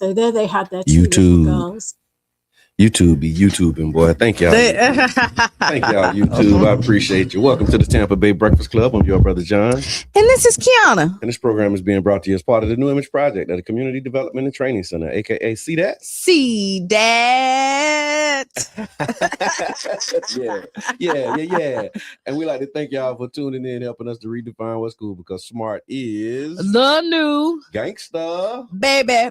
So there they have their two little girls. YouTube be YouTubing, boy. Thank y'all. Thank y'all, YouTube. I appreciate you. Welcome to the Tampa Bay Breakfast Club. I'm your brother, John. And this is Qiana. And this program is being brought to you as part of the New Image Project at the Community Development and Training Center, a.k.a. See That? See That. Yeah. And we like to thank y'all for tuning in, helping us to redefine what's cool, because smart is the new gangsta. Baby.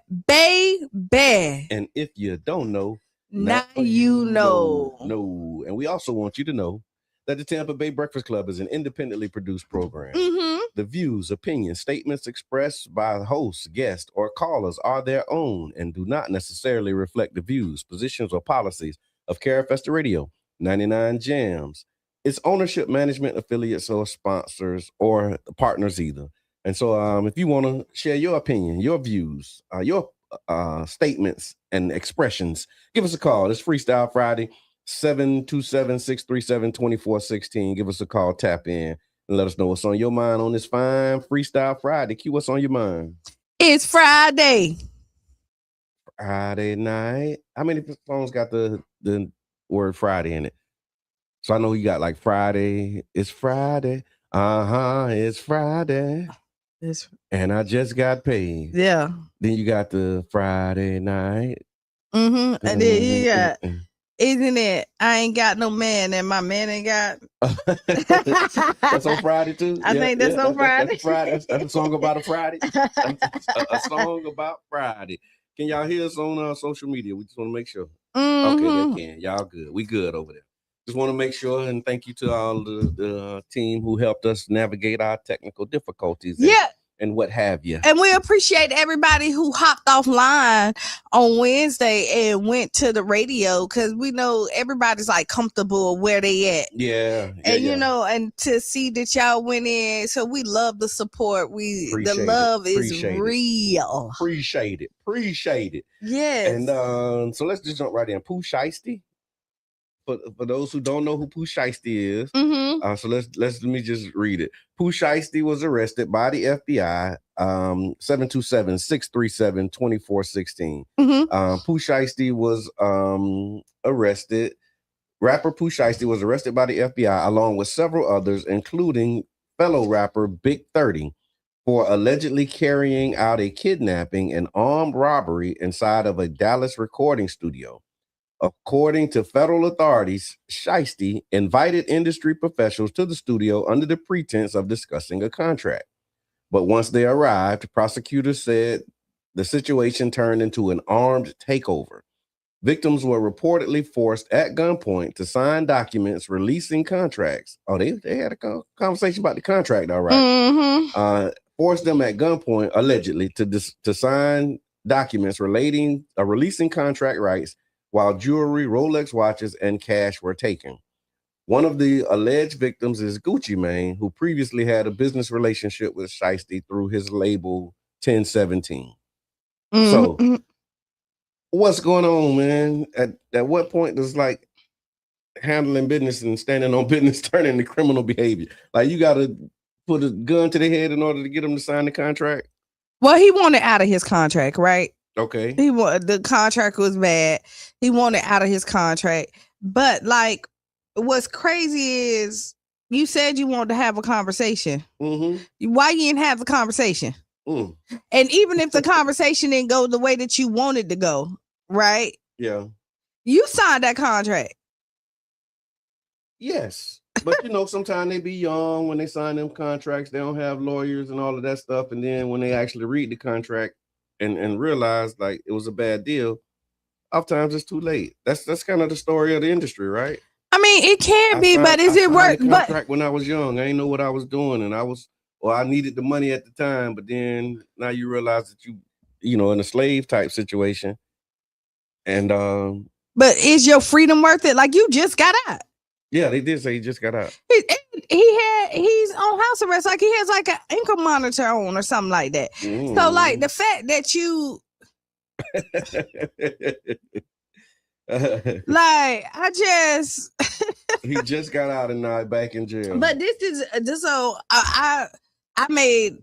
And if you don't know, now you know. No. And we also want you to know that the Tampa Bay Breakfast Club is an independently produced program. Mm-hmm. The views, opinions, statements expressed by hosts, guests, or callers are their own and do not necessarily reflect the views, positions, or policies of Carafesta Radio, 99 Jams, its ownership, management, affiliates, or sponsors, or partners either. And so if you want to share your opinion, your views, your statements and expressions, give us a call. It's Freestyle Friday, 727-637-2416. Give us a call, tap in, and let us know what's on your mind on this fine Freestyle Friday. Q, what's on your mind? It's Friday night. How many songs got the word Friday in it? So I know you got like Friday. It's Friday. It's Friday. And I just got paid. Yeah. Then you got the Friday night. Mm-hmm. And then you got, isn't it? I ain't got no man and my man ain't got. That's on Friday too? I think that's on Friday. That's Friday. That's a song about a Friday. A song about Friday. Can y'all hear us on social media? We just want to make sure. Mm-hmm. Okay, they can. Y'all good. We good over there. Just want to make sure, and thank you to all the team who helped us navigate our technical difficulties. And what have you. And we appreciate everybody who hopped offline on Wednesday and went to the radio, because we know everybody's like comfortable where they at. Yeah. And you know, and to see that y'all went in, so we love the support. The love is real. Appreciate it. Yes. And so let's just jump right in. Pooh, Sheisty. For those who don't know who Pooh Sheisty is, so let me just read it. Pooh Sheisty was arrested by the FBI, 727-637-2416. Pooh Sheisty was arrested. Rapper Pooh Sheisty was arrested by the FBI along with several others, including fellow rapper Big 30, for allegedly carrying out a kidnapping and armed robbery inside of a Dallas recording studio. According to federal authorities, Sheisty invited industry professionals to the studio under the pretense of discussing a contract. But once they arrived, prosecutors said the situation turned into an armed takeover. Victims were reportedly forced at gunpoint to sign documents releasing contracts. Oh, they had a conversation about the contract, all right. Forced them at gunpoint, allegedly, to sign documents releasing contract rights, while jewelry, Rolex watches, and cash were taken. One of the alleged victims is Gucci Mane, who previously had a business relationship with Sheisty through his label 1017. So, what's going on, man? At what point does like handling business and standing on business turn into criminal behavior? Like you got to put a gun to their head in order to get them to sign the contract? Well, he wanted out of his contract, right? Okay. The contract was bad. He wanted out of his contract. But like, what's crazy is you said you wanted to have a conversation. Why you didn't have the conversation? And even if the conversation didn't go the way that you wanted to go, right? Yeah. You signed that contract. Yes. But you know, sometimes they be young when they sign them contracts. They don't have lawyers and all of that stuff. And then when they actually read the contract and realize like it was a bad deal, oftentimes it's too late. That's kind of the story of the industry, right? I mean, it can be, but is it work? Contract when I was young, I didn't know what I was doing, and I needed the money at the time. But then now you realize that you know, in a slave type situation, and but is your freedom worth it? Like you just got out. Yeah, they did say he just got out. He's on house arrest, like he has like an ankle monitor on or something like that. So like the fact that you like he just got out and now back in jail. But this is so I made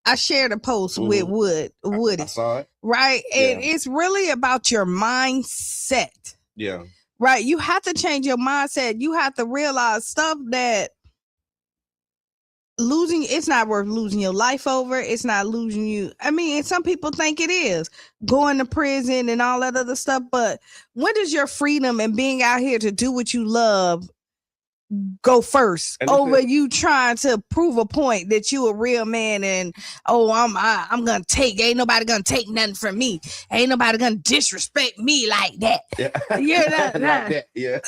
I shared a post with Woody. I saw it. Right? And it's really about your mindset. Yeah. Right? You have to change your mindset. You have to realize stuff that it's not worth losing your life over. It's not losing you. I mean, and some people think it is going to prison and all that other stuff. But when does your freedom and being out here to do what you love go first over you trying to prove a point that you a real man and I'm gonna take, ain't nobody gonna take nothing from me, ain't nobody gonna disrespect me like that. You know, like that. Yeah.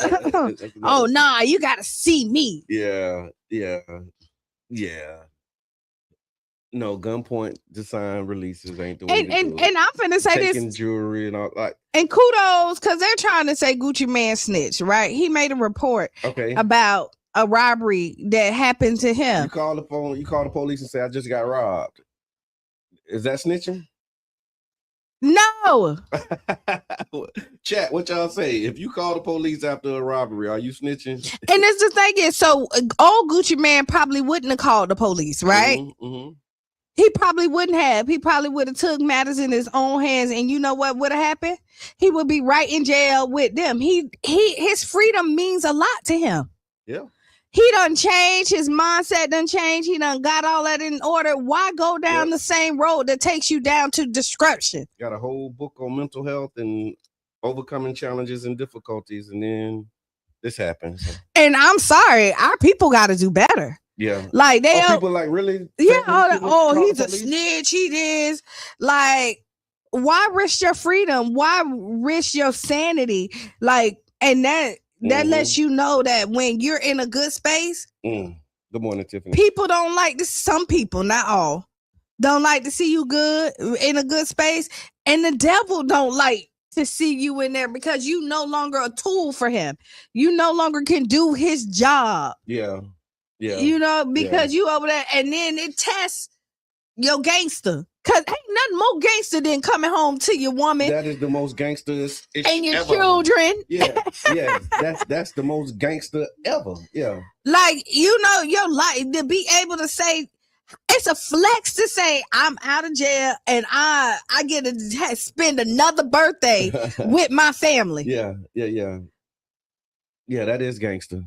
Oh nah, you gotta see me. Yeah. No, gunpoint to sign releases ain't the way to do it. And I'm finna say taking this jewelry and all like. And kudos, because they're trying to say Gucci Man snitch, right? He made a report about a robbery that happened to him. You call the phone, you call the police and say, I just got robbed. Is that snitching? No. Chat, what y'all say? If you call the police after a robbery, are you snitching? And that's the thing is, so old Gucci Man probably wouldn't have called the police, right? Mm-hmm. He probably wouldn't have. He probably would have took matters in his own hands. And you know what would have happened? He would be right in jail with them. His freedom means a lot to him. Yeah. He done changed. His mindset done changed. He done got all that in order. Why go down the same road that takes you down to destruction? Got a whole book on mental health and overcoming challenges and difficulties. And then this happens. And I'm sorry, our people got to do better. Yeah. Like people like really? Yeah. He's a snitch. He is. Like, why risk your freedom? Why risk your sanity? Like, and that lets you know that when you're in a good space. Good morning, Tiffany. People don't like this. Some people, not all, don't like to see you good in a good space. And the devil don't like to see you in there because you no longer a tool for him. You no longer can do his job. Yeah. Yeah. You know, because you over there, and then it tests your gangster. Cause ain't nothing more gangster than coming home to your woman. That is the most gangster and your children. Yeah. That's the most gangster ever. Yeah. Like, you know, your life to be able to say, it's a flex to say I'm out of jail and I get to spend another birthday with my family. Yeah, that is gangster.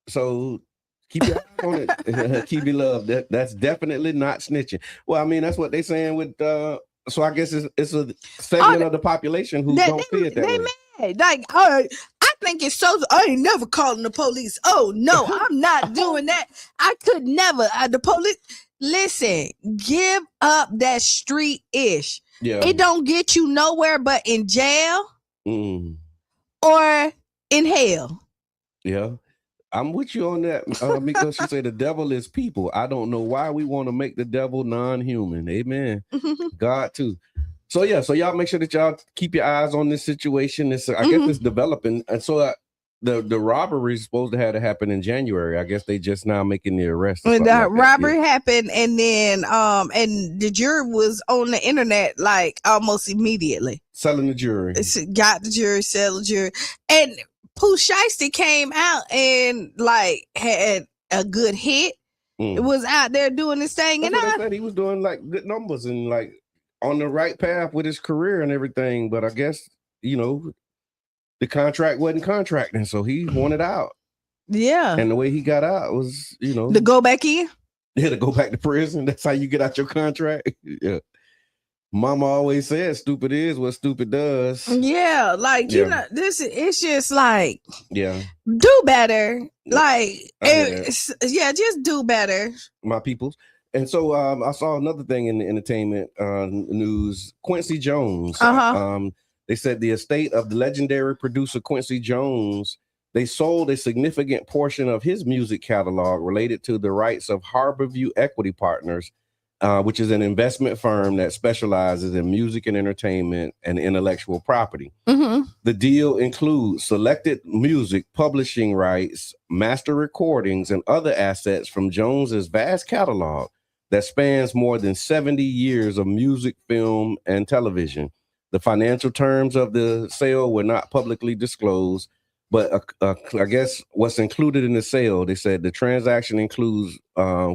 So keep your eye on it. Keep your love. That's definitely not snitching. Well, I mean, that's what they're saying with so I guess it's a segment of the population who don't see it that way. Mad. Like, I think it's so. I ain't never calling the police. Oh no, I'm not doing that. I could never. The police. Listen, give up that street ish. Yeah, it don't get you nowhere but in jail or in hell. Yeah. I'm with you on that because she said the devil is people. I don't know why we want to make the devil non-human. Amen. God too. So y'all make sure that y'all keep your eyes on this situation. I guess it's developing, and so the robbery is supposed to have to happen in January. I guess they just now making the arrest. When the robbery happened, and then and the jury was on the internet like almost immediately selling the jury. Got the jury, sell the jury, and Pooh Sheisty came out and like had a good hit. It was out there doing this thing, and I said he was doing like good numbers and like on the right path with his career and everything. But I guess the contract wasn't contracting, so he wanted out. Yeah, and the way he got out was to go back in. Yeah, to go back to prison. That's how you get out your contract. Yeah. Mama always said stupid is what stupid does. Yeah, like this it's just like do better. Like just do better. My peoples. And so I saw another thing in the entertainment news. Quincy Jones. They said the estate of the legendary producer Quincy Jones, they sold a significant portion of his music catalog related to the rights of Harborview Equity Partners, which is an investment firm that specializes in music and entertainment and intellectual property. The deal includes selected music publishing rights, master recordings, and other assets from Jones's vast catalog that spans more than 70 years of music, film, and television. The financial terms of the sale were not publicly disclosed, but I guess what's included in the sale, they said the transaction includes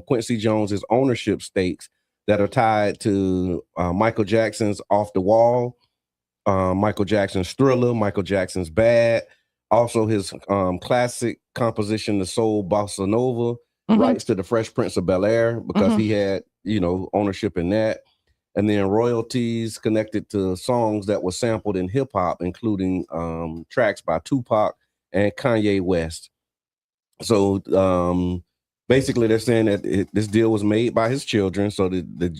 Quincy Jones's ownership stakes that are tied to Michael Jackson's Off the Wall, Michael Jackson's Thriller, Michael Jackson's Bad, also his classic composition, The Soul Bossa Nova, rights to the Fresh Prince of Bel-Air, because he had, ownership in that. And then royalties connected to songs that were sampled in hip hop, including tracks by Tupac and Kanye West. So basically, they're saying that this deal was made by his children. So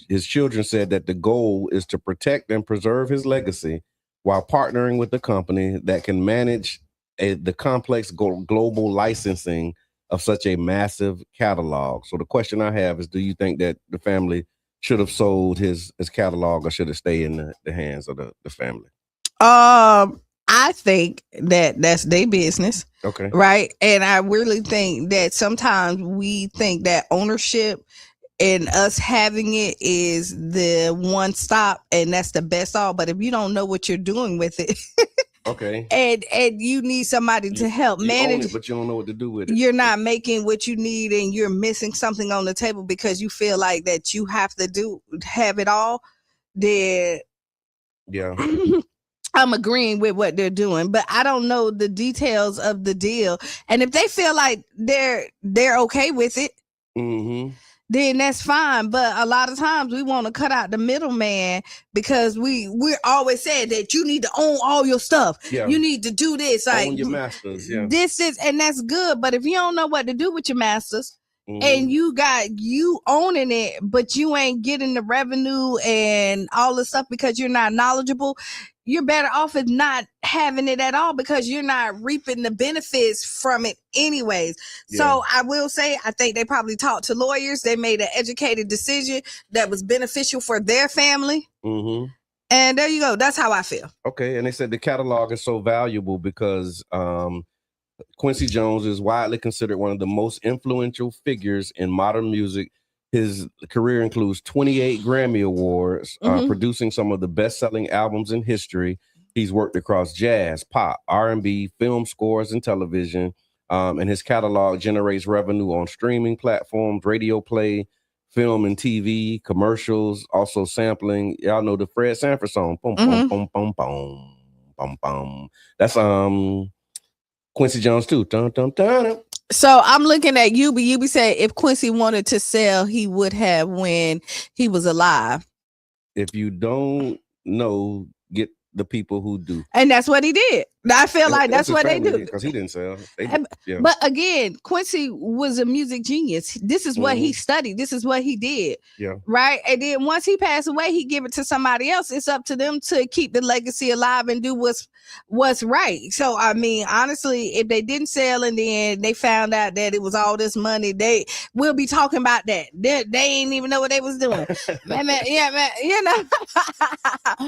his children said that the goal is to protect and preserve his legacy while partnering with the company that can manage the complex global licensing of such a massive catalog. So the question I have is, do you think that the family should have sold his catalog, or should it stay in the hands of the family? I think that that's their business. Okay. Right. And I really think that sometimes we think that ownership and us having it is the one stop, and that's the best all. But if you don't know what you're doing with it, okay, and you need somebody to help manage it, but you don't know what to do with it, you're not making what you need, and you're missing something on the table because you feel like that you have to have it all, then yeah. I'm agreeing with what they're doing, but I don't know the details of the deal. And if they feel like they're okay with it, then that's fine. But a lot of times we want to cut out the middleman, because we're always saying that you need to own all your stuff. Yeah. You need to do this. Like, own your masters. Yeah. This is, and that's good. But if you don't know what to do with your masters, and you owning it, but you ain't getting the revenue and all the stuff because you're not knowledgeable, you're better off at not having it at all, because you're not reaping the benefits from it anyways. Yeah. So I will say, I think they probably talked to lawyers. They made an educated decision that was beneficial for their family. And there you go. That's how I feel. Okay. And they said the catalog is so valuable because Quincy Jones is widely considered one of the most influential figures in modern music. His career includes 28 Grammy Awards, producing some of the best-selling albums in history. He's worked across jazz, pop, R&B, film scores, and television. And his catalog generates revenue on streaming platforms, radio play, film and TV, commercials, also sampling. Y'all know the Fred Sanford song. Boom, boom, boom, boom, boom, boom, boom. That's Quincy Jones too. Dun, dun, dun, dun. So I'm looking at Yubi. Yubi said if Quincy wanted to sell, he would have when he was alive. If you don't know, get the people who do. And that's what he did. I feel like that's what they do. Because he didn't sell. Yeah. But again, Quincy was a music genius. This is what he studied. This is what he did. Yeah. Right. And then once he passed away, he give it to somebody else. It's up to them to keep the legacy alive and do what's right. So I mean, honestly, if they didn't sell and then they found out that it was all this money, they will be talking about that. They ain't even know what they was doing. man, you know.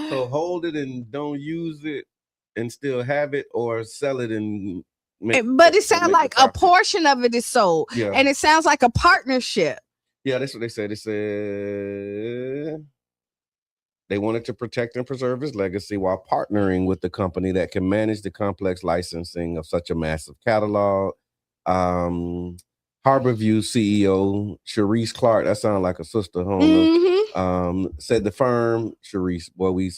So hold it and don't use it and still have it, or sell it and but it sounds like a portion of it is sold. Yeah. And it sounds like a partnership. Yeah, that's what they said. They said they wanted to protect and preserve his legacy while partnering with the company that can manage the complex licensing of such a massive catalog. Harborview CEO Sharice Clark, that sounds like a sister, said the firm, Sharice, boy, we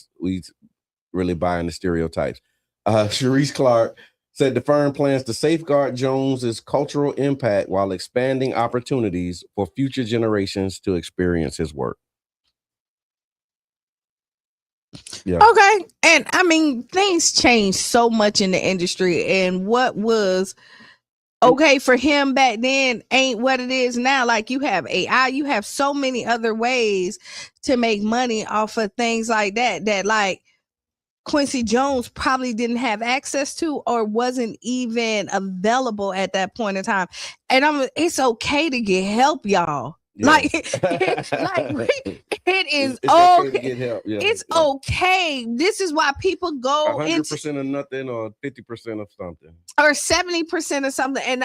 really buying the stereotypes. Sharice Clark said the firm plans to safeguard Jones's cultural impact while expanding opportunities for future generations to experience his work. Yeah. Okay. And I mean, things change so much in the industry, and what was okay for him back then ain't what it is now. Like, you have AI, you have so many other ways to make money off of things like that like Quincy Jones probably didn't have access to, or wasn't even available at that point in time. And it's okay to get help, y'all. Yeah. Like, it is okay to get help. Yeah. It's okay. This is why people go 100% of nothing, or 50% of something, or 70% of something, and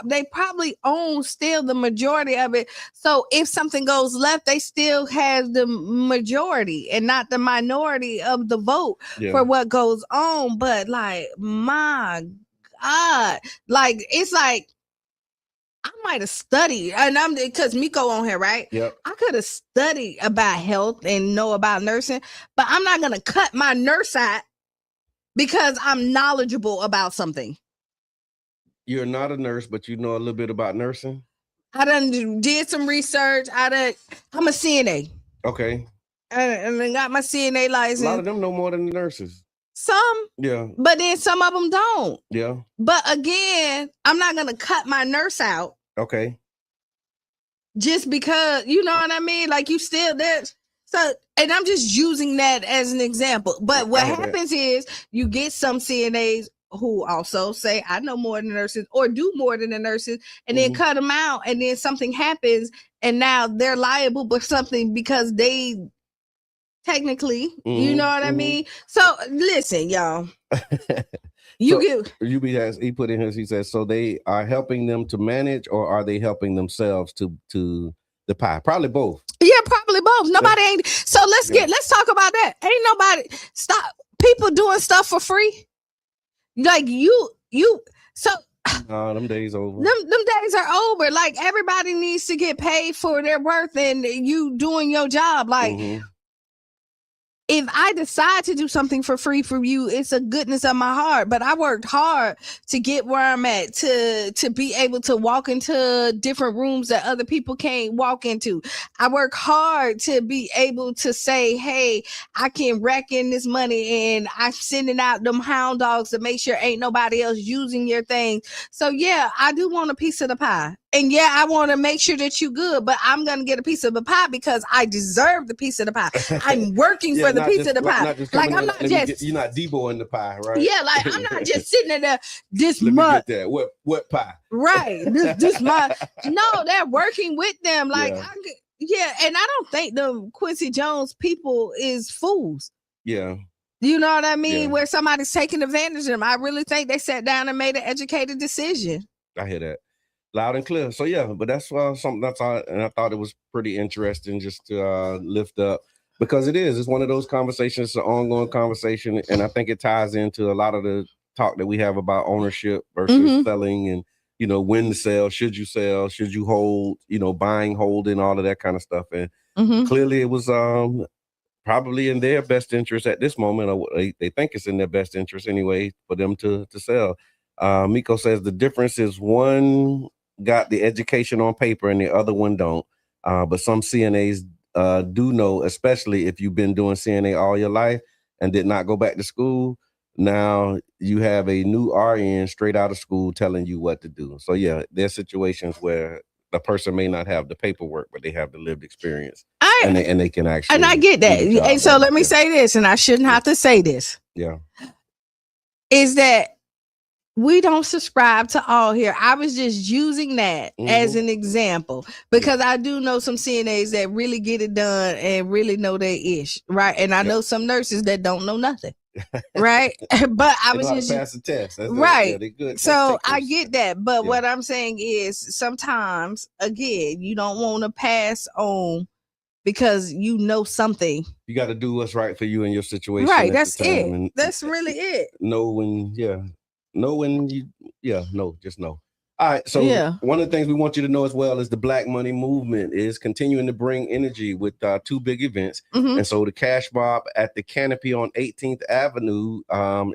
they probably own still the majority of it. So if something goes left, they still have the majority and not the minority of the vote for what goes on. But like, my God, like, it's like, I'm might have studied, and I'm because Miko on here, right? Yep. I could have studied about health and know about nursing, but I'm not gonna cut my nurse out because I'm knowledgeable about something. You're not a nurse, but you know a little bit about nursing. I did some research. I'm a CNA. Okay. And I got my CNA license. A lot of them know more than the nurses. Some. Yeah. But then some of them don't. Yeah. But again, I'm not going to cut my nurse out. Okay. Just because, you know what I mean? Like you still there. So, and I'm just using that as an example. But what happens is you get some CNAs who also say, I know more than nurses or do more than the nurses, and then cut them out. And then something happens and now they're liable for something because they technically, you know what I mean? So listen, y'all. He put in his, he says, so they are helping them to manage, or are they helping themselves to the pie? Probably both. Yeah, probably both. Nobody ain't. So let's talk about that. Ain't nobody stop people doing stuff for free. Like so them days over. Them days are over. Like everybody needs to get paid for their worth and you doing your job. Like if I decide to do something for free for you, it's a goodness of my heart. But I worked hard to get where I'm at, to be able to walk into different rooms that other people can't walk into. I work hard to be able to say, hey, I can rack in this money, and I'm sending out them hound dogs to make sure ain't nobody else using your thing. So yeah, I do want a piece of the pie. And yeah, I want to make sure that you good, but I'm going to get a piece of the pie because I deserve the piece of the pie. I'm working for the piece of the pie. Like I'm not just, you're not Debo in the pie, right? Yeah, like I'm not just sitting in there this Let month. me get that. What pie? Right. This month. No, they're working with them. Like, and I don't think the Quincy Jones people is fools. Yeah. You know what I mean? Yeah. Where somebody's taking advantage of them. I really think they sat down and made an educated decision. I hear that. Loud and clear. So yeah, but that's something that's all, and I thought it was pretty interesting just to lift up, because it's one of those conversations, it's an ongoing conversation, and I think it ties into a lot of the talk that we have about ownership versus selling, and when to sell, should you sell, should you hold, buying, holding, all of that kind of stuff. And clearly it was probably in their best interest at this moment, or they think it's in their best interest anyway for them to sell. Miko says the difference is one got the education on paper and the other one don't. But some CNAs do know, especially if you've been doing CNA all your life and did not go back to school. Now you have a new RN straight out of school telling you what to do. So yeah, there's situations where the person may not have the paperwork, but they have the lived experience. And they can actually. And I get that. And so let me say this, and I shouldn't have to say this. Yeah. Is that we don't subscribe to all here. I was just using that as an example because I do know some CNAs that really get it done and really know their ish, right? And I know some nurses that don't know nothing, right? But I was just pass the test, right. Yeah, good. So I get that, but what I'm saying is sometimes, again, you don't want to pass on because you know something. You got to do what's right for you and your situation. Right, that's it. That's really it. Just know. All right. So one of the things we want you to know as well is the Black Money Movement is continuing to bring energy with two big events. And so the Cash Mob at the Canopy on 18th Avenue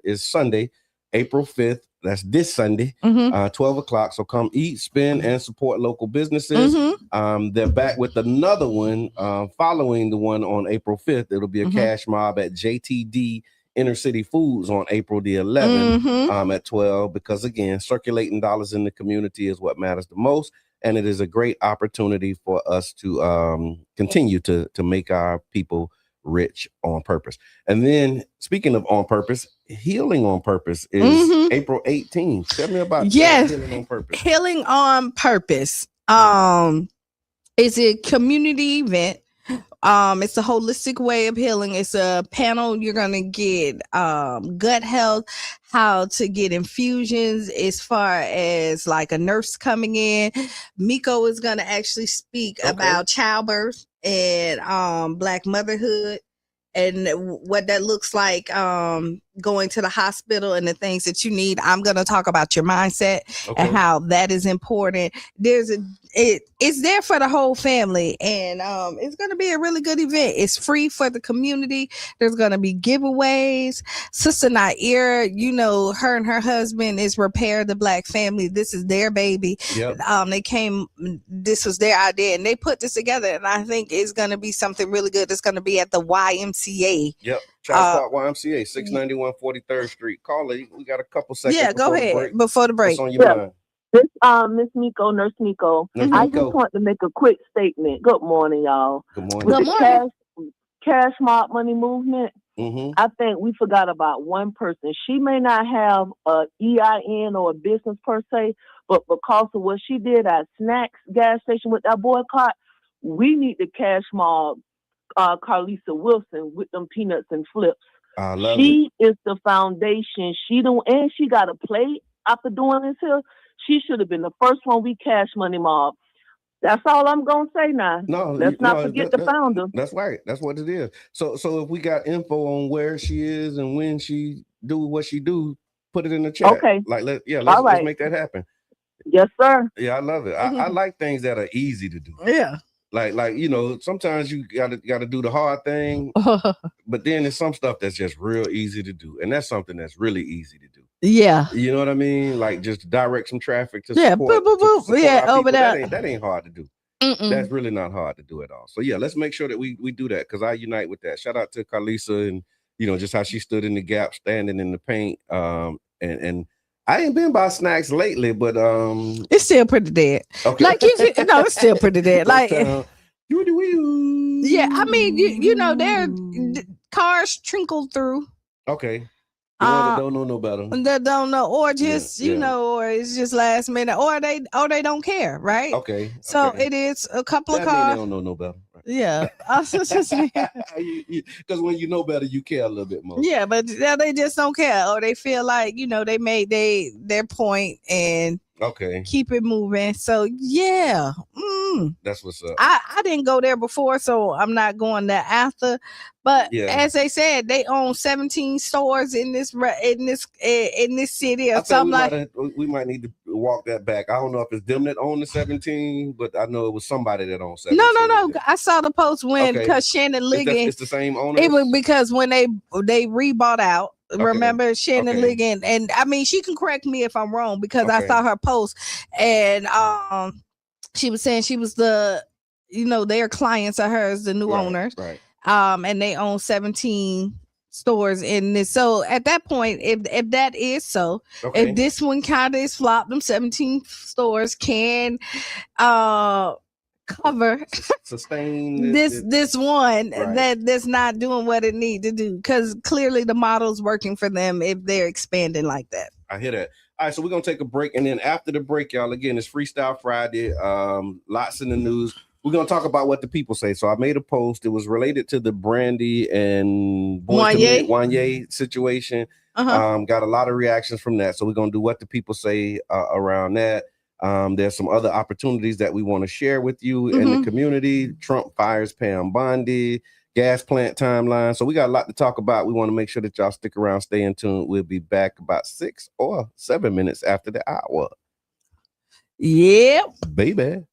is Sunday, April 5th. That's this Sunday, 12 o'clock. So come eat, spend, and support local businesses. They're back with another one following the one on April 5th. It'll be a Cash Mob at JTD Inner City Foods on April the 11th at 12, because again, circulating dollars in the community is what matters the most. And it is a great opportunity for us to continue to make our people rich on purpose. And then speaking of on purpose, Healing on Purpose is April 18th. Tell me about Healing on Purpose. Healing on Purpose is a community event. It's a holistic way of healing. It's a panel. You're going to get gut health, how to get infusions as far as like a nurse coming in. Miko is going to actually speak about childbirth and Black motherhood and what that looks like, going to the hospital and the things that you need. I'm going to talk about your mindset and how that is important. It's there for the whole family, and it's going to be a really good event. It's free for the community. There's going to be giveaways. Sister Naira, you know, her and her husband is Repair the Black Family. This is their baby. Yep. This was their idea, and they put this together, and I think it's going to be something really good. It's going to be at the YMCA. Yep. Child Park YMCA, 691 43rd Street. Carla, we got a couple seconds. Yeah, go ahead. Before the break. What's on your mind? This Miss Miko, Nurse Miko. I just want to make a quick statement. Good morning, y'all. Good morning. With the cash mob money movement, I think we forgot about one person. She may not have a EIN or a business per se, but because of what she did at Snacks gas station with that boycott, we need the cash mob Carlisa Wilson with them peanuts and flips. She is the foundation. She got a plate after doing this here. She should have been the first one we cash money mob. That's all I'm gonna say now. Let's not forget the founder. That's right. That's what it is. So if we got info on where she is and when she do what she do, put it in the chat. Okay. Let's make that happen. Yes, sir. Yeah, I love it. I like things that are easy to do. Yeah. Like you know, sometimes you gotta do the hard thing, but then there's some stuff that's just real easy to do, and that's something that's really easy to do. Yeah, you know what I mean. Like just direct some traffic to support, over there. That ain't hard to do. That's really not hard to do at all. So yeah, let's make sure that we do that, because I unite with that. Shout out to Carlisa and just how she stood in the gap, standing in the paint. And I ain't been by Snacks lately, but it's still pretty dead. Okay. Like it's still pretty dead. Like yeah, I mean there cars trickle through. Okay. That don't know no better. That don't know, or just or it's just last minute, or they don't care, right? Okay. So it is a couple of cars. They don't know no better. Right? Yeah, I was just saying. Because when you know better, you care a little bit more. Yeah, but they just don't care, or they feel like they made their point and keep it moving. So yeah, that's what's up. I didn't go there before, so I'm not going there after. But as they said, they own 17 stores in this city or something we might need to walk that back. I don't know if it's them that own the 17, but I know it was somebody that owns 17. No. I saw the post because Shannon Ligon. It's the same owner. It was because when they rebought out. Remember Shannon Ligon, and I mean she can correct me if I'm wrong, because I saw her post, and she was saying she was their clients are hers, the new owners, right? And they own 17 stores in this. So at that point, if that is so, if this one kind of is flopped, them 17 stores can cover sustain this one that's not doing what it need to do, because clearly the model's working for them if they're expanding like that. I hear that. All right, so we're gonna take a break, and then after the break, y'all, again, it's Freestyle Friday. Lots in the news. We're gonna talk about what the people say. So I made a post. It was related to the Brandy and Wanye situation. Got a lot of reactions from that. So we're gonna do what the people say around that. There's some other opportunities that we want to share with you in the community. Trump fires Pam Bondi, gas plant timeline. So we got a lot to talk about. We want to make sure that y'all stick around, stay in tune. We'll be back about 6 or 7 minutes after the hour. Yep, baby.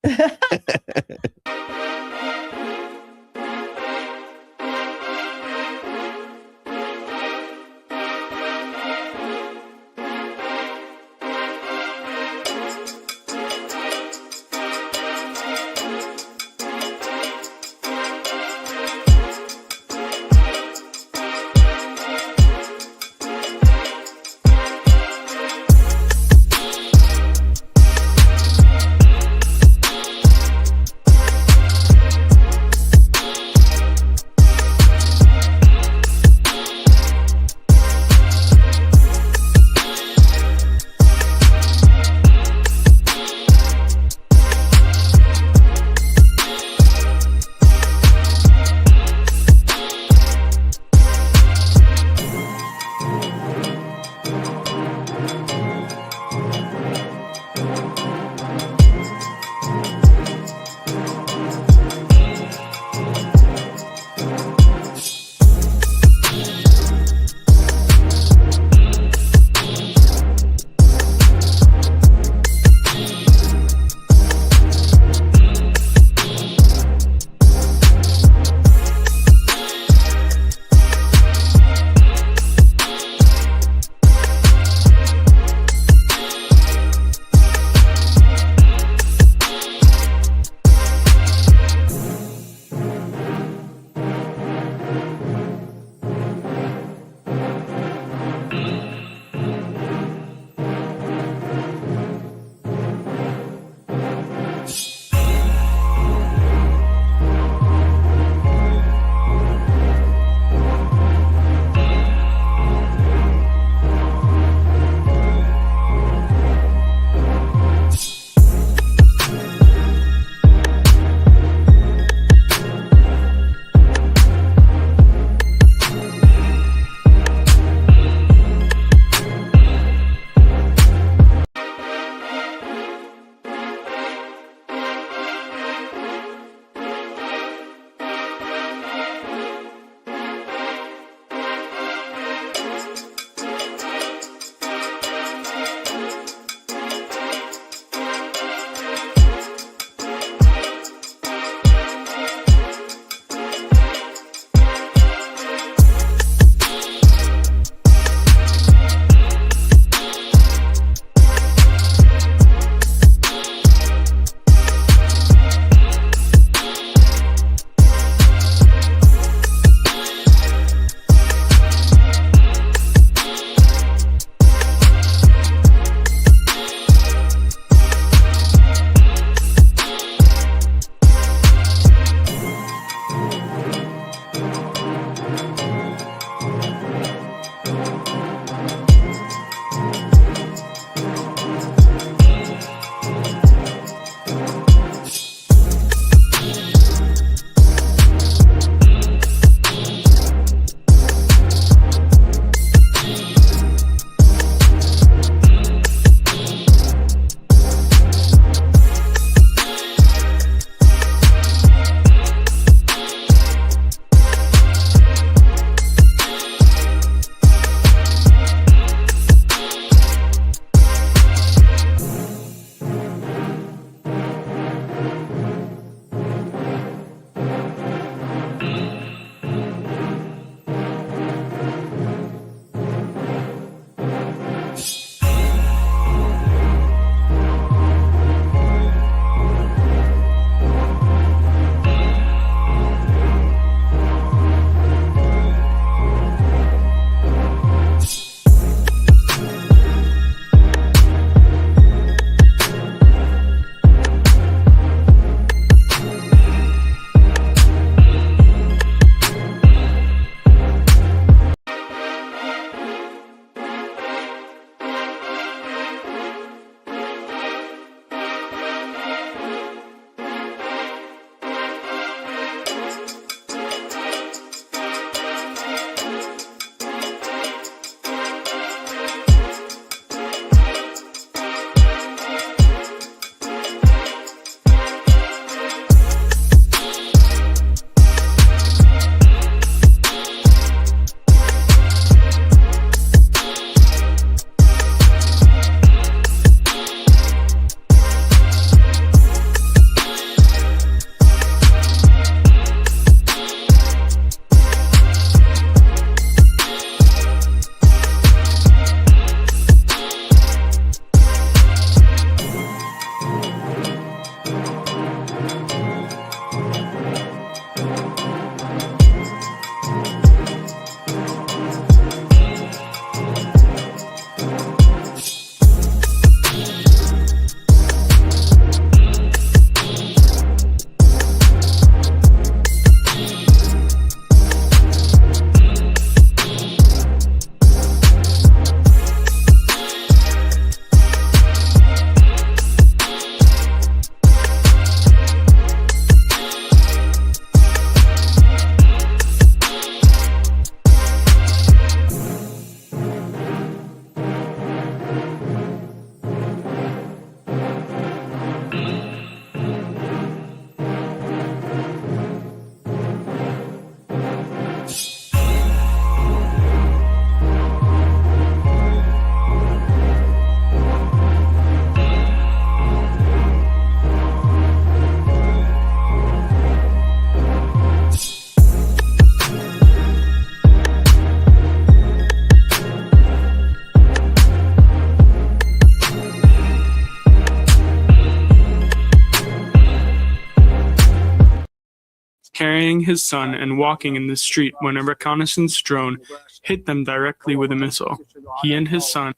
carrying his son and walking in the street when a reconnaissance drone hit them directly with a missile. He and his son.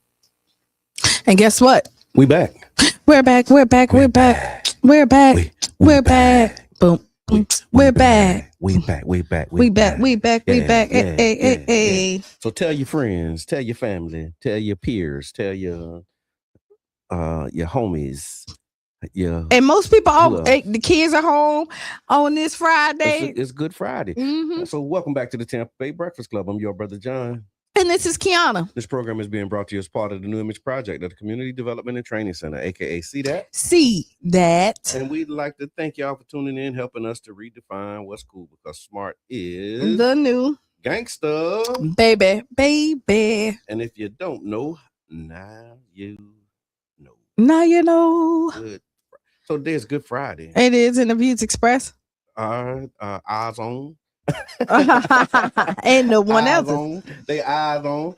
And guess what? We back. We're back. We're back. We're back. We're back. We're back. Boom. We're back. We back. We back. We back. We back. We back. Hey. So tell your friends, tell your family, tell your peers, tell your homies. Yeah. And most people, the kids are home on this Friday. It's Good Friday. Mm-hmm. So welcome back to the Tampa Bay Breakfast Club. I'm your brother John. And this is Qiana. This program is being brought to you as part of the New Image Project of the Community Development and Training Center, aka See That. See That. And we'd like to thank y'all for tuning in, helping us to redefine what's cool, because smart is the new gangster. Baby. And if you don't know, now you know. Now you know. Good. So today's Good Friday. It is in the Views Express. Eyes on. And no one else. They eyes on.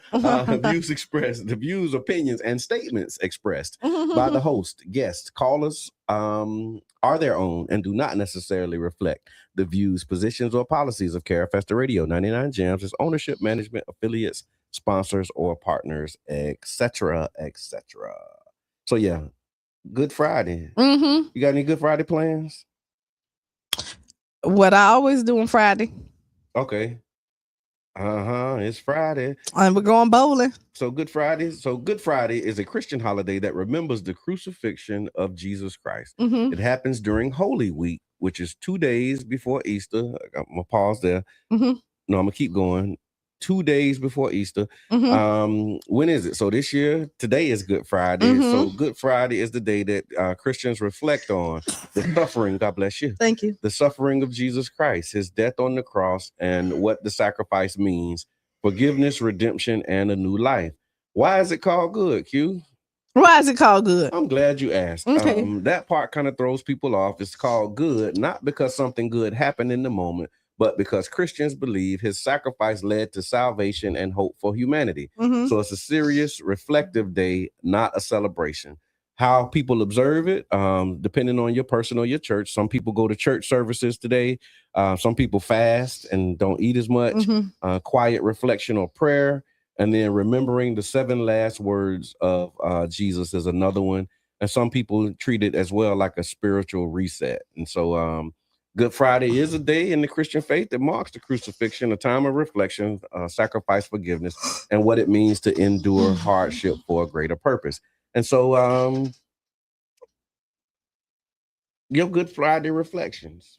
Views expressed. The views, opinions, and statements expressed by the host, guests, callers are their own and do not necessarily reflect the views, positions, or policies of Carafesta Radio, 99 Jams, its ownership, management, affiliates, sponsors, or partners, etc., etc. So yeah, Good Friday. You got any Good Friday plans? What I always do on Friday. Okay. It's Friday. And we're going bowling. So Good Friday. So Good Friday is a Christian holiday that remembers the crucifixion of Jesus Christ. It happens during Holy Week, which is 2 days before Easter. I'm gonna pause there. No, I'm gonna keep going. 2 days before Easter. When is it? So this year, today is Good Friday. So Good Friday is the day that Christians reflect on the suffering. God bless you. Thank you. The suffering of Jesus Christ, his death on the cross, and what the sacrifice means: forgiveness, redemption, and a new life. Why is it called good, Q? Why is it called good? I'm glad you asked. Okay. That part kind of throws people off. It's called good, not because something good happened in the moment, but because Christians believe his sacrifice led to salvation and hope for humanity. So it's a serious, reflective day, not a celebration. How people observe it, depending on your person or your church. Some people go to church services today. Some people fast and don't eat as much. Quiet reflection or prayer. And then remembering the 7 last words of Jesus is another one. And some people treat it as well like a spiritual reset. And so Good Friday is a day in the Christian faith that marks the crucifixion, a time of reflection, sacrifice, forgiveness, and what it means to endure hardship for a greater purpose. And so your Good Friday reflections.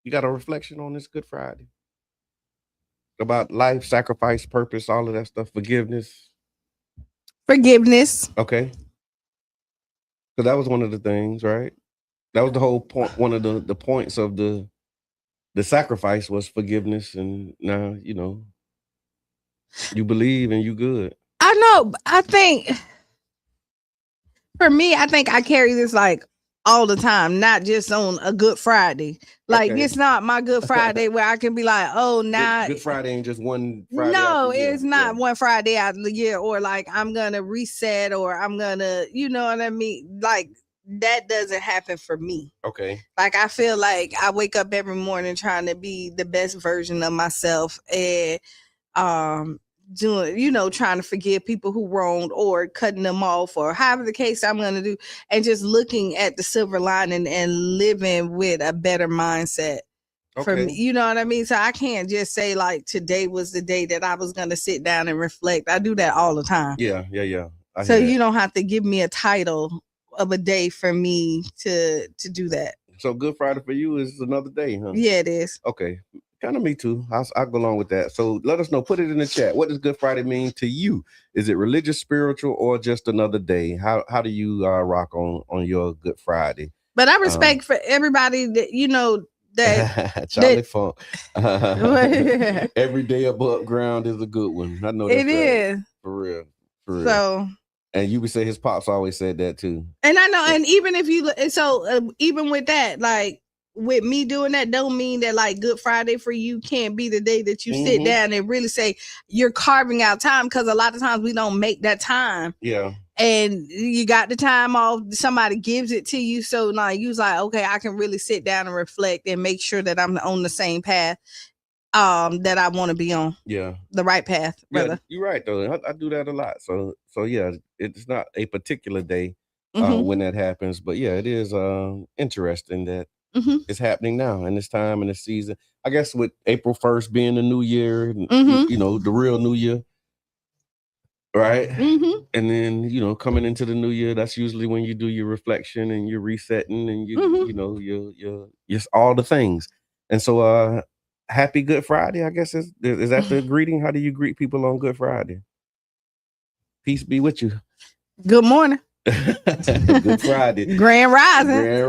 You got a reflection on this Good Friday? About life, sacrifice, purpose, all of that stuff, forgiveness? Forgiveness. Okay. So that was one of the things, right? That was the whole point. One of the points of the sacrifice was forgiveness. And now, you believe and you good. I know. I think for me, I think I carry this like all the time, not just on a Good Friday. Like It's not my Good Friday where I can be like, oh, now Good Friday ain't just one Friday. No, it's not one Friday out of the year, or like I'm gonna reset, or I'm gonna, you know what I mean? Like that doesn't happen for me. Okay. Like I feel like I wake up every morning trying to be the best version of myself, and doing, trying to forgive people who wronged or cutting them off, or however the case I'm going to do, and just looking at the silver lining and living with a better mindset for me. You know what I mean? So I can't just say like today was the day that I was going to sit down and reflect. I do that all the time. Yeah. So you don't have to give me a title of a day for me to do that. So Good Friday for you is another day, huh? Yeah, it is. Okay. Kind of me too. I'll go along with that. So let us know. Put it in the chat. What does Good Friday mean to you? Is it religious, spiritual, or just another day? How do you rock on your Good Friday? But I respect for everybody that that Charlie Funk. Every day above ground is a good one. I know that's it is for real. So. And you would say his pops always said that too. And I know. And even if you even with that, like. With me doing that don't mean that like Good Friday for you can't be the day that you sit down and really say you're carving out time, because a lot of times we don't make that time and you got the time off, somebody gives it to you. So now you was like, okay, I can really sit down and reflect and make sure that I'm on the same path that I want to be on. Yeah. The right path, brother. Yeah, you're right though. I do that a lot. So yeah, it's not a particular day when that happens, but yeah, it is interesting that it's happening now in this time in this season. I guess with April 1st being the new year, you know, the real new year. Right. And then, coming into the new year, that's usually when you do your reflection and you're resetting and you're all the things. And so happy Good Friday, I guess is that the greeting? How do you greet people on Good Friday? Peace be with you. Good morning. Good Friday. Grand rising. Grand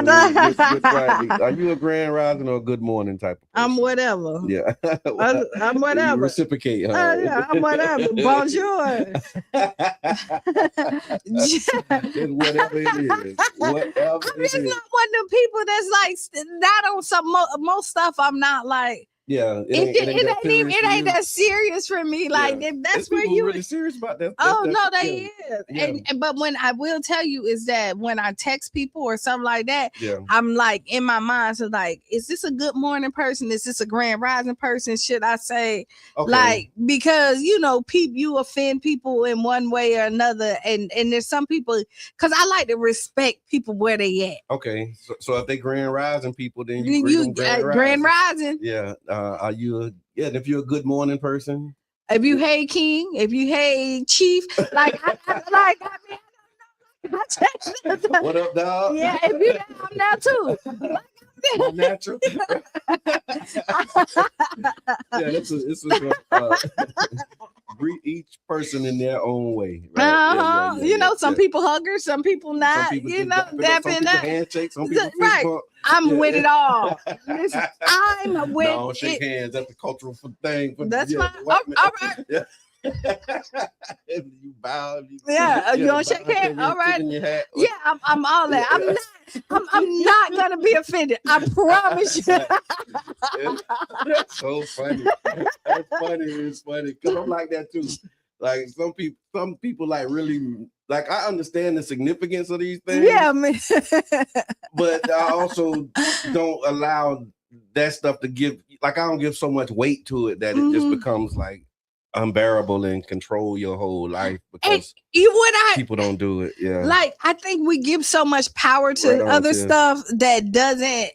rising. Good Friday. Are you a grand rising or a good morning type of person? I'm whatever. Yeah. I'm whatever. You reciprocate, huh? Yeah, I'm whatever. Bonjour. It's whatever it is. Whatever I'm just not one of them people that's like not on some most stuff. I'm not like. Yeah, it ain't that serious for me. Like if that's where you really serious about that. They is. Yeah. And but when I will tell you is that when I text people or something like that, I'm like in my mind, so like, is this a good morning person? Is this a grand rising person? Should I say like because you offend people in one way or another, and there's some people because I like to respect people where they at. Okay, so if they grand rising people, then you grand rising. Yeah. Are you if you're a good morning person? If you hey King, if you hey Chief, like I what up, dog? Yeah, if you I'm now too. Natural. Greet each person in their own way. Right? Some people huggers, some people not. Some people dapping up. Handshake, some people right. I'm with it all. Listen, I'm with no, shake hands. That's the cultural thing. That's fine. All right. Yeah. You bow. You gonna shake hands? All right. Yeah, I'm all that. I'm not gonna be offended. I promise you. That's so funny. That's funny. It's funny because I'm like that too. Like some people like really like I understand the significance of these things. Yeah, man. But I also don't allow that stuff to give. Like I don't give so much weight to it that it just becomes like unbearable and control your whole life because people don't do it. Yeah. Like I think we give so much power to other stuff that doesn't,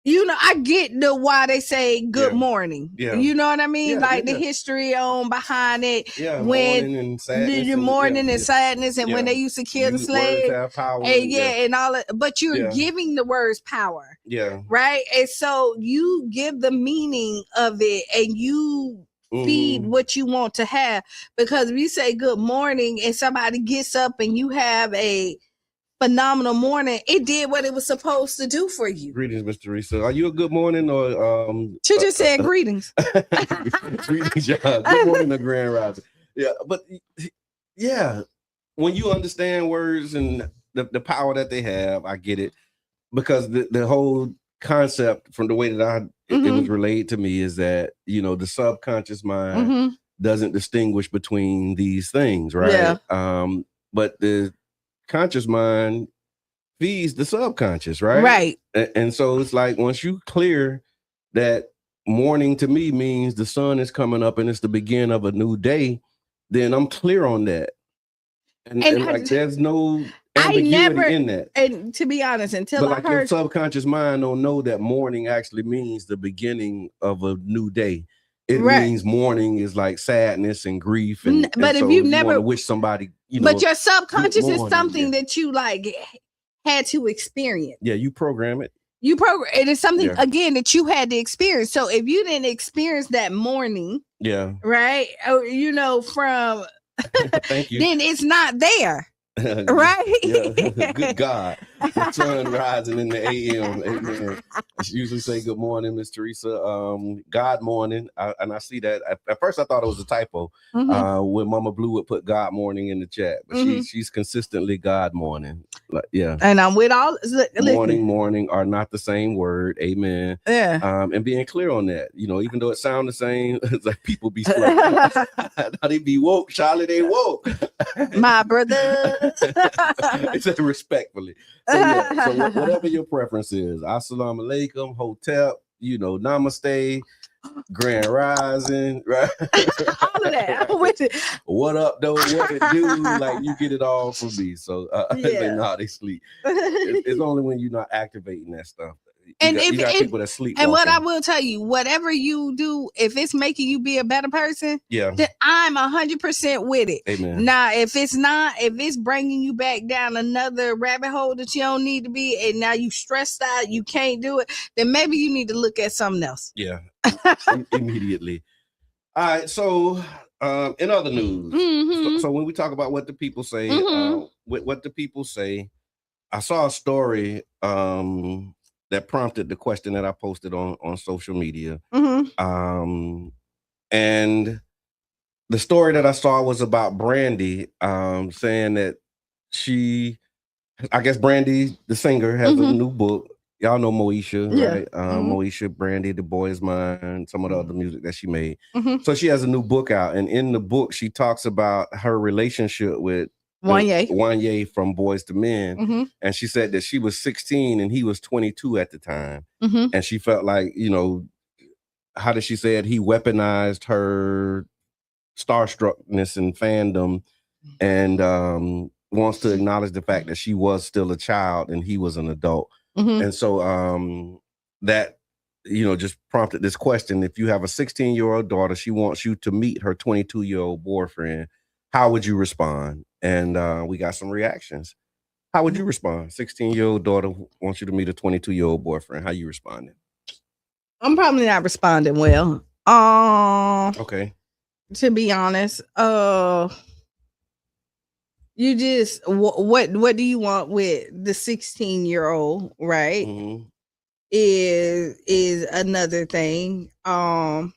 I get why they say good morning. Yeah. You know what I mean? The history behind it. Yeah. When mourning and sadness and when they used to kill the slave. And all that. But you're giving the words power. Yeah. Right? And so you give the meaning of it and you feed what you want to have, because if you say good morning and somebody gets up and you have a phenomenal morning, it did what it was supposed to do for you. Greetings, Mr. Teresa. Are you a good morning or she just said greetings. Greetings, y'all. Good morning or grand rising. Yeah, but yeah, when you understand words and the power that they have, I get it, because the whole concept from the way that it was relayed to me is that the subconscious mind doesn't distinguish between these things, right? Yeah. But the conscious mind feeds the subconscious, right? Right. And so it's like once you clear that morning to me means the sun is coming up and it's the beginning of a new day, then I'm clear on that. And like there's no ambiguity in that. And to be honest, until I heard your subconscious mind don't know that morning actually means the beginning of a new day. It means morning is like sadness and grief. But if so you never wish somebody, but your subconscious is something that you like had to experience. Yeah, you program it. It is something again that you had to experience. So if you didn't experience that morning, right, from thank you, then it's not there. Right. Good God. the sun rising in the AM. Amen. I usually say good morning, Miss Teresa. God morning. And I see that. At first, I thought it was a typo. When Mama Blue would put God morning in the chat, but she's consistently God morning. Like, yeah. And I'm with all morning are not the same word. Amen. Yeah. And being clear on that, even though it sounds the same, it's like people be sweating. They be woke, Charlie. They woke. My brother. They said respectfully. So whatever your preference is, assalamu alaikum, hotep, namaste, grand rising, right? All of that. I'm with it. What up, though? What it do? Like, you get it all from me. So they sleep. It's only when you're not activating that stuff. You got people that sleep. And what I will tell you, whatever you do, if it's making you be a better person, then I'm 100% with it. Amen. Now, if it's bringing you back down another rabbit hole that you don't need to be, and now you stressed out, you can't do it, then maybe you need to look at something else. Yeah, immediately. All right. So, in other news, so when we talk about what the people say, what the people say, I saw a story that prompted the question that I posted on social media. And the story that I saw was about Brandy, saying that I guess Brandy, the singer, has a new book. Y'all know Moesha, right? Moesha, Brandy, The Boy Is Mine, some of the other music that she made. So she has a new book out. And in the book, she talks about her relationship with Wanye from Boys to Men. And she said that she was 16 and he was 22 at the time. And she felt like, how did she say it? He weaponized her starstruckness and fandom and wants to acknowledge the fact that she was still a child and he was an adult. And so that, just prompted this question. If you have a 16-year-old daughter, she wants you to meet her 22-year-old boyfriend, how would you respond? And we got some reactions. How would you respond? 16-year-old daughter wants you to meet a 22-year-old boyfriend. How you responding? I'm probably not responding well. Okay. To be honest, you just what do you want with the 16-year-old, right? Is another thing. But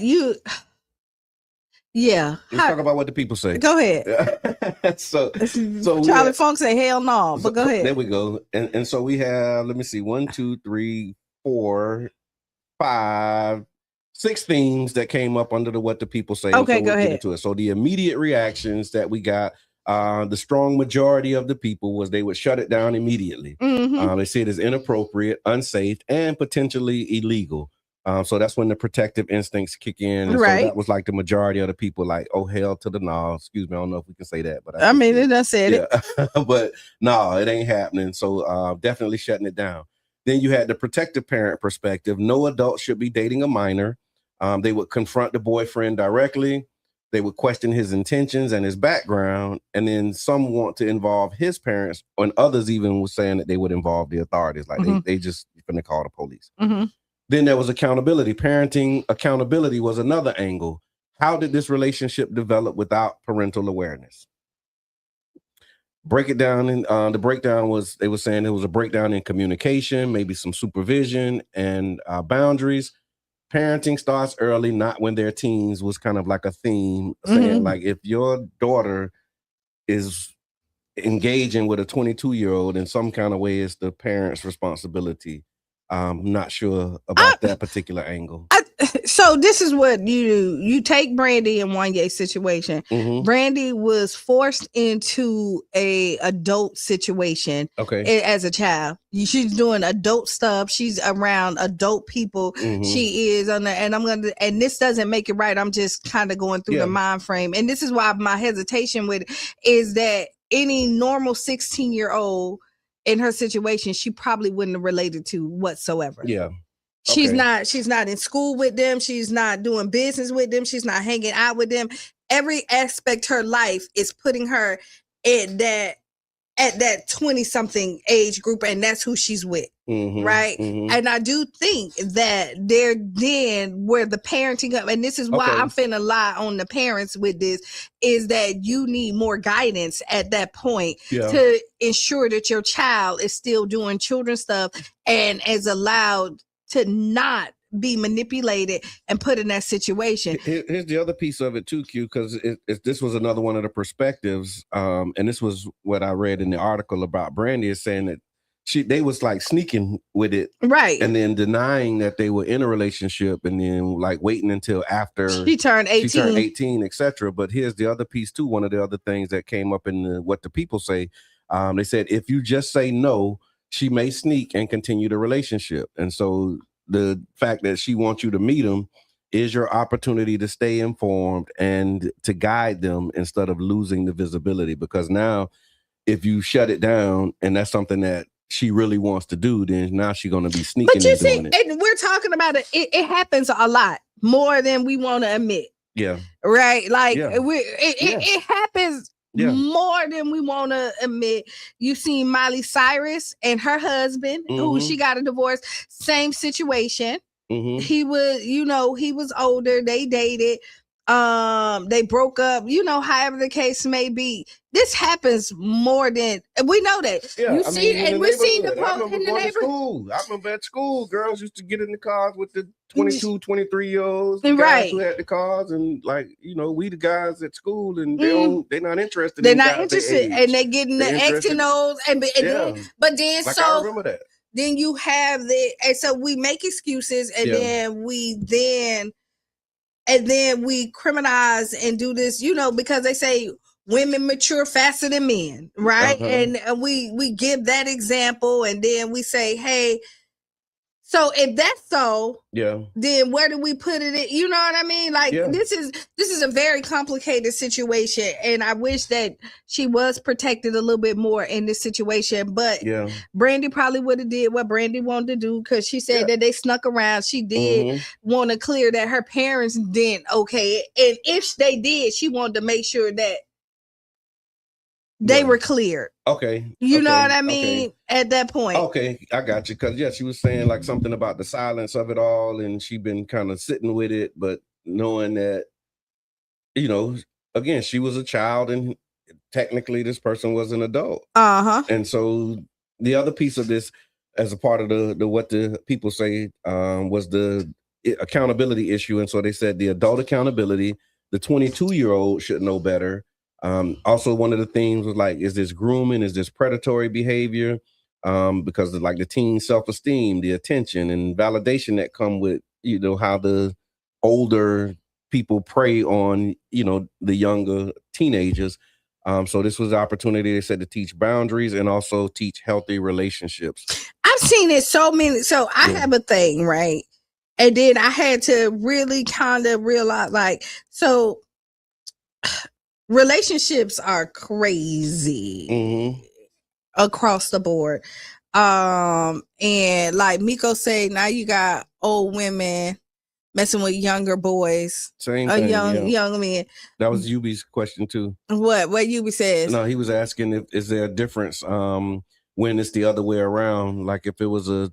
let's talk about what the people say. Go ahead. so Charlie Funk say hell no, but go ahead. There we go. And so we have, let me see, 1, 2, 3, 4, 5, 6 themes that came up under the what the people say. Okay, so go ahead. Get into it. So the immediate reactions that we got, the strong majority of the people was they would shut it down immediately. They said it's inappropriate, unsafe, and potentially illegal. So that's when the protective instincts kick in. And right. So that was like the majority of the people like, oh, hell to the no. Excuse me. I don't know if we can say that, but I mean, it done said it. But no, it ain't happening. So definitely shutting it down. Then you had the protective parent perspective. No adult should be dating a minor. They would confront the boyfriend directly. They would question his intentions and his background. And then some want to involve his parents, and others even were saying that they would involve the authorities. Like they just going to call the police. Then there was accountability. Parenting accountability was another angle. How did this relationship develop without parental awareness? Break it down. And the breakdown was, they were saying it was a breakdown in communication, maybe some supervision and boundaries. Parenting starts early, not when they're teens, was kind of like a theme, saying like, if your daughter is engaging with a 22-year-old in some kind of way, it's the parent's responsibility. I'm not sure about that particular angle. So this is what you do. You take Brandy in Wanye's situation. Brandy was forced into a adult situation as a child. She's doing adult stuff. She's around adult people. She is on the, and this doesn't make it right. I'm just kind of going through the mind frame. And this is why my hesitation with it is that any normal 16-year-old in her situation, she probably wouldn't have related to whatsoever. Yeah. She's not in school with them. She's not doing business with them. She's not hanging out with them. Every aspect of her life is putting her in that at that 20-something age group, and that's who she's with. Right. And I do think that they're then where the parenting up, and this is why I'm finna lie on the parents with this, is that you need more guidance at that point to ensure that your child is still doing children stuff and is allowed to not be manipulated and put in that situation. Here's the other piece of it too, Q, because this was another one of the perspectives, and this was what I read in the article about Brandy, is saying that they was like sneaking with it, right, and then denying that they were in a relationship, and then like waiting until after she turned 18, etc. But here's the other piece too. One of the other things that came up in what the people say, they said if you just say no, she may sneak and continue the relationship. And so the fact that she wants you to meet him is your opportunity to stay informed and to guide them instead of losing the visibility. Because now, if you shut it down and that's something that she really wants to do, then now she's going to be sneaking. But you and see, doing it. And we're talking about it. It happens a lot more than we want to admit. Yeah. Right. Like it happens more than we want to admit. You seen Miley Cyrus and her husband, who she got a divorce. Same situation. He was, he was older. They dated. They broke up. However the case may be. This happens more than we know that. Yeah, you see, and we've seen the post in the neighborhood. I remember at school, girls used to get in the cars with the 22, 23-year-olds, right, who had the cars, and we the guys at school, and they're not interested. They're not interested, and they getting the X and O's, but then like, so I remember that. Then you have and so we make excuses, and then we criminalize and do this, because they say women mature faster than men, right? And we give that example, and then we say, hey, so if that's so, then where do we put it in? You know what I mean? Like this is a very complicated situation, and I wish that she was protected a little bit more in this situation. But Brandy probably would have did what Brandy wanted to do, because she said that they snuck around. She did want to clear that her parents didn't it, and if they did, she wanted to make sure that they were cleared. You know what I mean? At that point. I got you. Because she was saying like something about the silence of it all, and she been kind of sitting with it, but knowing that, again, she was a child, and technically this person was an adult. And so the other piece of this, as a part of the what the people say, was the accountability issue. And so they said the adult accountability, the 22-year-old should know better. Also, one of the things was like, is this grooming? Is this predatory behavior? Because of like the teen self-esteem, the attention and validation that come with, how the older people prey on, the younger teenagers. So this was the opportunity, they said, to teach boundaries and also teach healthy relationships. I've seen it so many. So I have a thing, right? And then I had to really kind of realize, relationships are crazy across the board. And like Miko said, now you got old women messing with younger boys. Same thing, young men. That was Yubi's question too. What Yubi says? No, he was asking is there a difference when it's the other way around? Like if it was a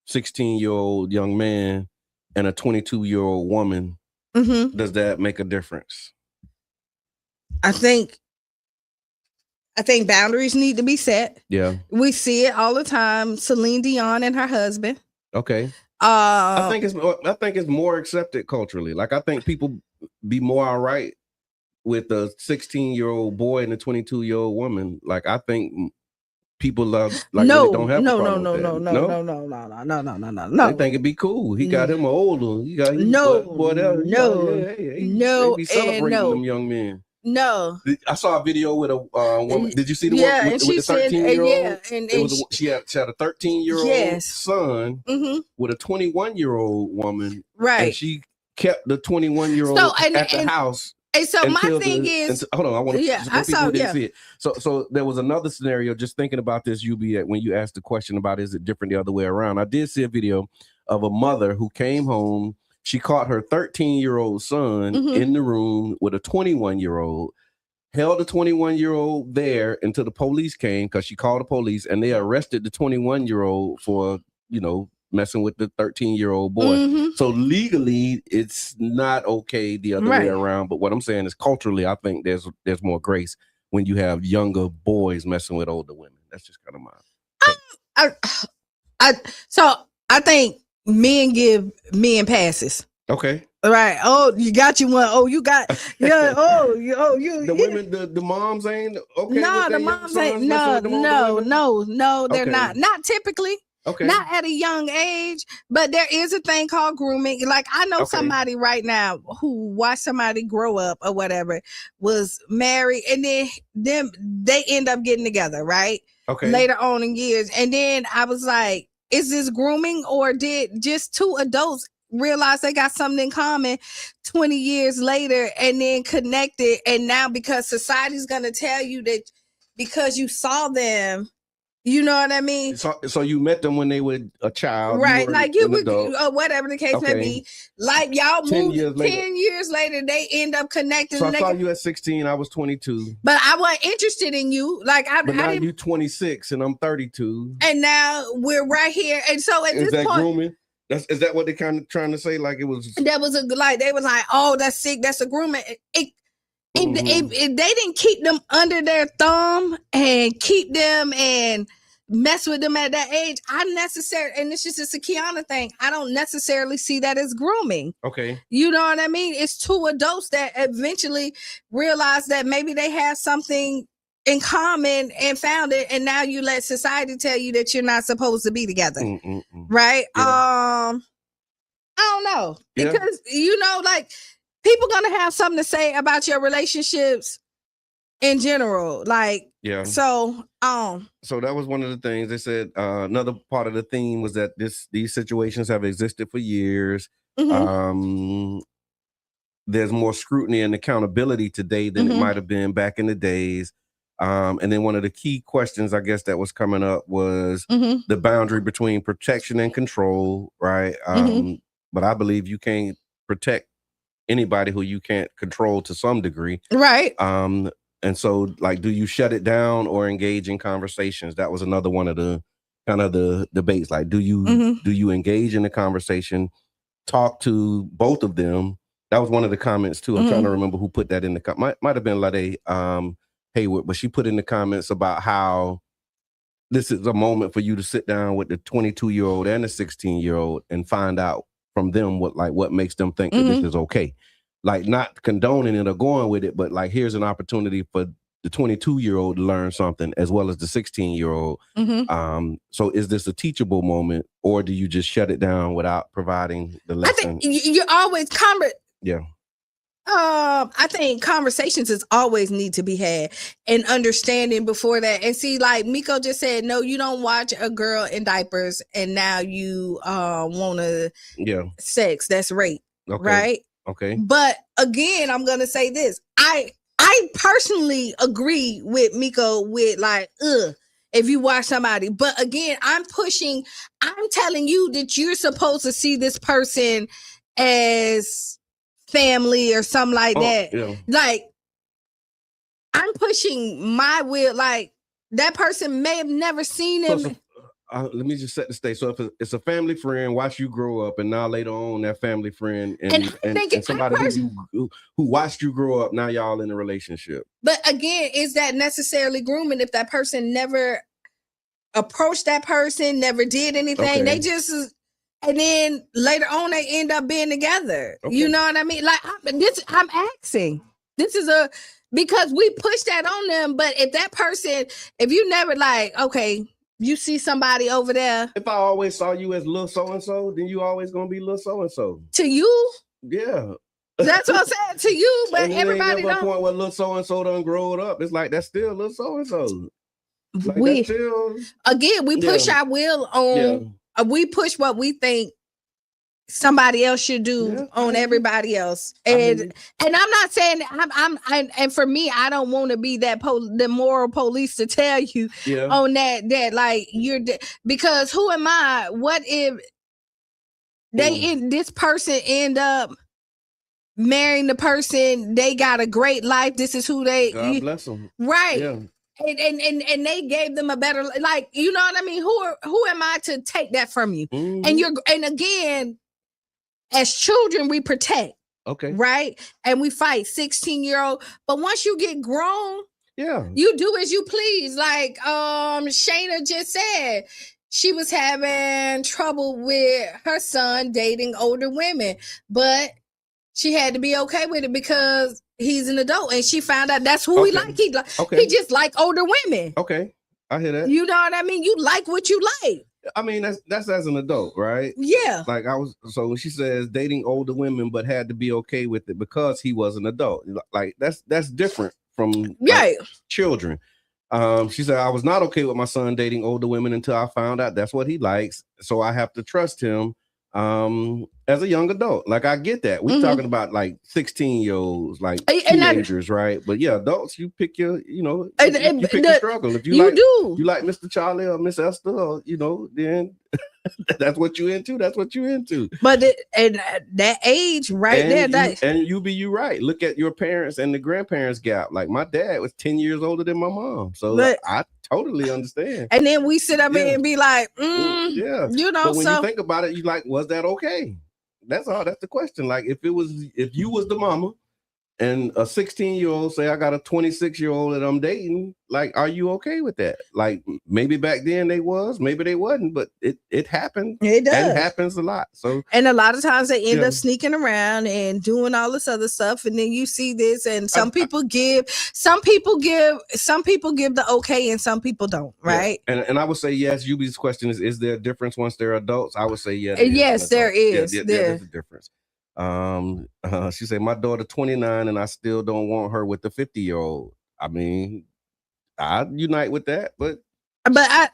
16-year-old young man and a 22-year-old woman, does that make a difference? I think boundaries need to be set. Yeah. We see it all the time. Celine Dion and her husband. Okay. I think it's more accepted culturally. Like I think people be more all right with a 16-year-old boy and a 22-year-old woman. Like I think people love really don't have no. They think it'd be cool. He got him older. He got whatever. They be celebrating them young men. No, I saw a video with a woman. Did you see the one with the 13-year-old? She had a 13-year-old son with a 21-year-old woman, right? And she kept the 21-year-old at the house. And so my thing is, hold on, I want to see it. So there was another scenario. Just thinking about this, UB, when you asked the question about is it different the other way around? I did see a video of a mother who came home. She caught her 13-year-old son in the room with a 21-year-old, held the 21-year-old there until the police came, because she called the police, and they arrested the 21-year-old for, messing with the 13-year-old boy. So legally, it's not okay the other way around. But what I'm saying is, culturally, I think there's more grace when you have younger boys messing with older women. That's just kind of So I think men give men passes. Okay. Right. Oh, you got you one. Oh, you got you. The women, the moms ain't okay. No, the moms ain't. No. They're not. Not typically. Okay. Not at a young age, but there is a thing called grooming. Like, I know somebody right now who watched somebody grow up or whatever, was married, and then they end up getting together, right? Okay. Later on in years. And then I was like, is this grooming, or did just two adults realize they got something in common 20 years later and then connected? And now, because society's going to tell you that because you saw them, you know what I mean? So you met them when they were a child, right? Like you would, or whatever the case may be. Like y'all moved 10 years later, they end up connecting. So I saw you at 16. I was 22. But I wasn't interested in you. Like but now you're 26 and I'm 32. And now we're right here. And so at is this that point, grooming? Is that what they kind of trying to say? Like it was. That was they was like, oh, that's sick. That's a grooming. If they didn't keep them under their thumb and keep them and mess with them at that age, and it's just a Qiana thing, I don't necessarily see that as grooming. Okay. You know what I mean? It's two adults that eventually realize that maybe they have something in common and found it, and now you let society tell you that you're not supposed to be together. Right? Yeah. I don't know. Yeah. Because, like, people gonna have something to say about your relationships in general. Like, yeah. So that was one of the things they said. Another part of the theme was that these situations have existed for years. There's more scrutiny and accountability today than it might have been back in the days. And then one of the key questions, I guess, that was coming up was the boundary between protection and control, right? But I believe you can't protect anybody who you can't control to some degree. Right. And so, like, do you shut it down or engage in conversations? That was another one of the kind of the debates. Like, do you engage in the conversation, talk to both of them? That was one of the comments too. I'm trying to remember who put that in the might have been Lade Hayward, but she put in the comments about how this is a moment for you to sit down with the 22-year-old and the 16-year-old and find out from them what makes them think that this is okay. Like, not condoning it or going with it, but like, here's an opportunity for the 22-year-old to learn something as well as the 16-year-old. So is this a teachable moment, or do you just shut it down without providing the lesson? I think you always Yeah. I think conversations always need to be had and understanding before that. And see, like Miko just said, no, you don't watch a girl in diapers and now you want to sex. That's rape. Okay. Right? Okay. But again, I'm gonna say this. I personally agree with Miko with like, if you watch somebody. But again, I'm telling you that you're supposed to see this person as family or something like that. Yeah. Like, I'm pushing my will. Like, that person may have never seen him. Let me just set the stage. So if it's a family friend, watch you grow up, and now later on that family friend and somebody who watched you grow up, now y'all in a relationship. But again, is that necessarily grooming if that person never approached that person, never did anything? Okay. They just, and then later on they end up being together. Okay. You know what I mean? Like, I'm asking. This is because we push that on them. But if that person, if you never like, okay, you see somebody over there. If I always saw you as little so-and-so, then you always going to be little so-and-so. To you? Yeah. That's what I'm saying, to you, but everybody don't. Point where little so-and-so done grow up. It's like, that's still little so-and-so. Like, we push our will on, we push what we think somebody else should do on everybody else. And I'm not saying and for me, I don't want to be that the moral police to tell you on that like because who am I? What if this person end up marrying the person, they got a great life. This is who they God bless them. Right. Yeah. And they gave them a better, like, you know what I mean? Who am I to take that from you? Mm-hmm. And again, as children, we protect. Okay. Right. And we fight 16-year-old. But once you get grown, yeah, you do as you please. Like Shayna just said, she was having trouble with her son dating older women, but she had to be okay with it because he's an adult, and she found out that's who he like. He just like older women. Okay, I hear that. You know what I mean? You like what you like. I mean, that's as an adult, right? Yeah. Like so when she says dating older women, but had to be okay with it because he was an adult. Like that's different from children. She said, I was not okay with my son dating older women until I found out that's what he likes. So I have to trust him as a young adult. Like, I get that. We're talking about like 16-year-olds, like teenagers, right? But yeah, adults, you pick your, you pick your struggle. If you like Mr. Charlie or Miss Esther, or, then that's what you into. That's what you into. But that age right there, you right. Look at your parents and the grandparents gap. Like, my dad was 10 years older than my mom, so I totally understand. And then we sit up and be like, yeah, But when you think about it, you like, was that okay? That's all. That's the question. Like, if you was the mama and a 16-year-old say, I got a 26-year-old that I'm dating, like, are you okay with that? Like, maybe back then they was, maybe they wasn't, but it happened. It does. And it happens a lot. So, and a lot of times they end up sneaking around and doing all this other stuff, and then you see this, and some people give the okay, and some people don't, right? Yeah. And I would say yes. Yubi's question is there a difference once they're adults? I would say yes. Yes, there is. There's a difference. She said, my daughter 29 and I still don't want her with the 50-year-old. I mean, I unite with that, but I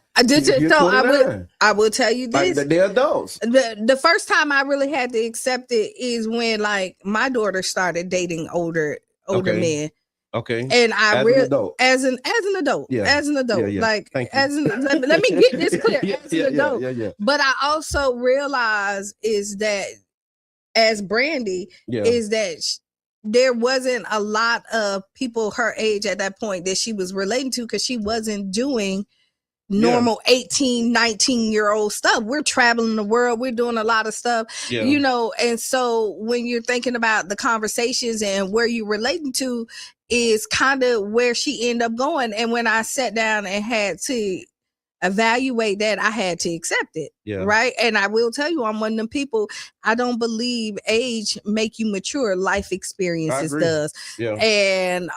will tell you this. Like, they're adults. The first time I really had to accept it is when, like, my daughter started dating older men. Okay. And I really, as an adult, yeah. Like, Thank you. let me get this clear. As an adult. Yeah. But I also realize is that, as Brandy, is that there wasn't a lot of people her age at that point that she was relating to, because she wasn't doing normal 18, 19-year-old stuff. We're traveling the world. We're doing a lot of stuff, and so when you're thinking about the conversations and where you're relating to is kind of where she ended up going. And when I sat down and had to evaluate that, I had to accept it. Right. And I will tell you, I'm one of them people, I don't believe age make you mature. Life experiences does. And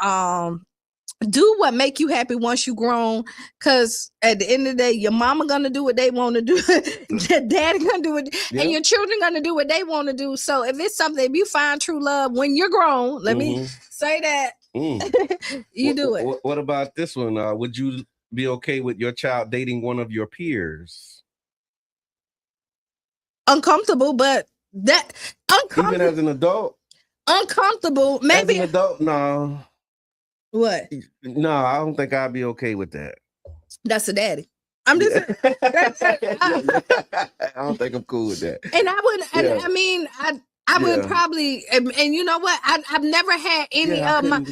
do what make you happy once you grown, because at the end of the day, your mama gonna do what they want to do, your daddy gonna do it, and your children gonna do what they want to do. So if it's something, if you find true love when you're grown, let me say that, you do it. What about this one? Would you be okay with your child dating one of your peers? Uncomfortable, but that uncomfortable. Even as an adult? Uncomfortable. Maybe as an adult, no. What? No, I don't think I'd be okay with that. That's a daddy. I'm just I don't think I'm cool with that. And I would, I mean, I would probably, and you know what? I've never had any of my.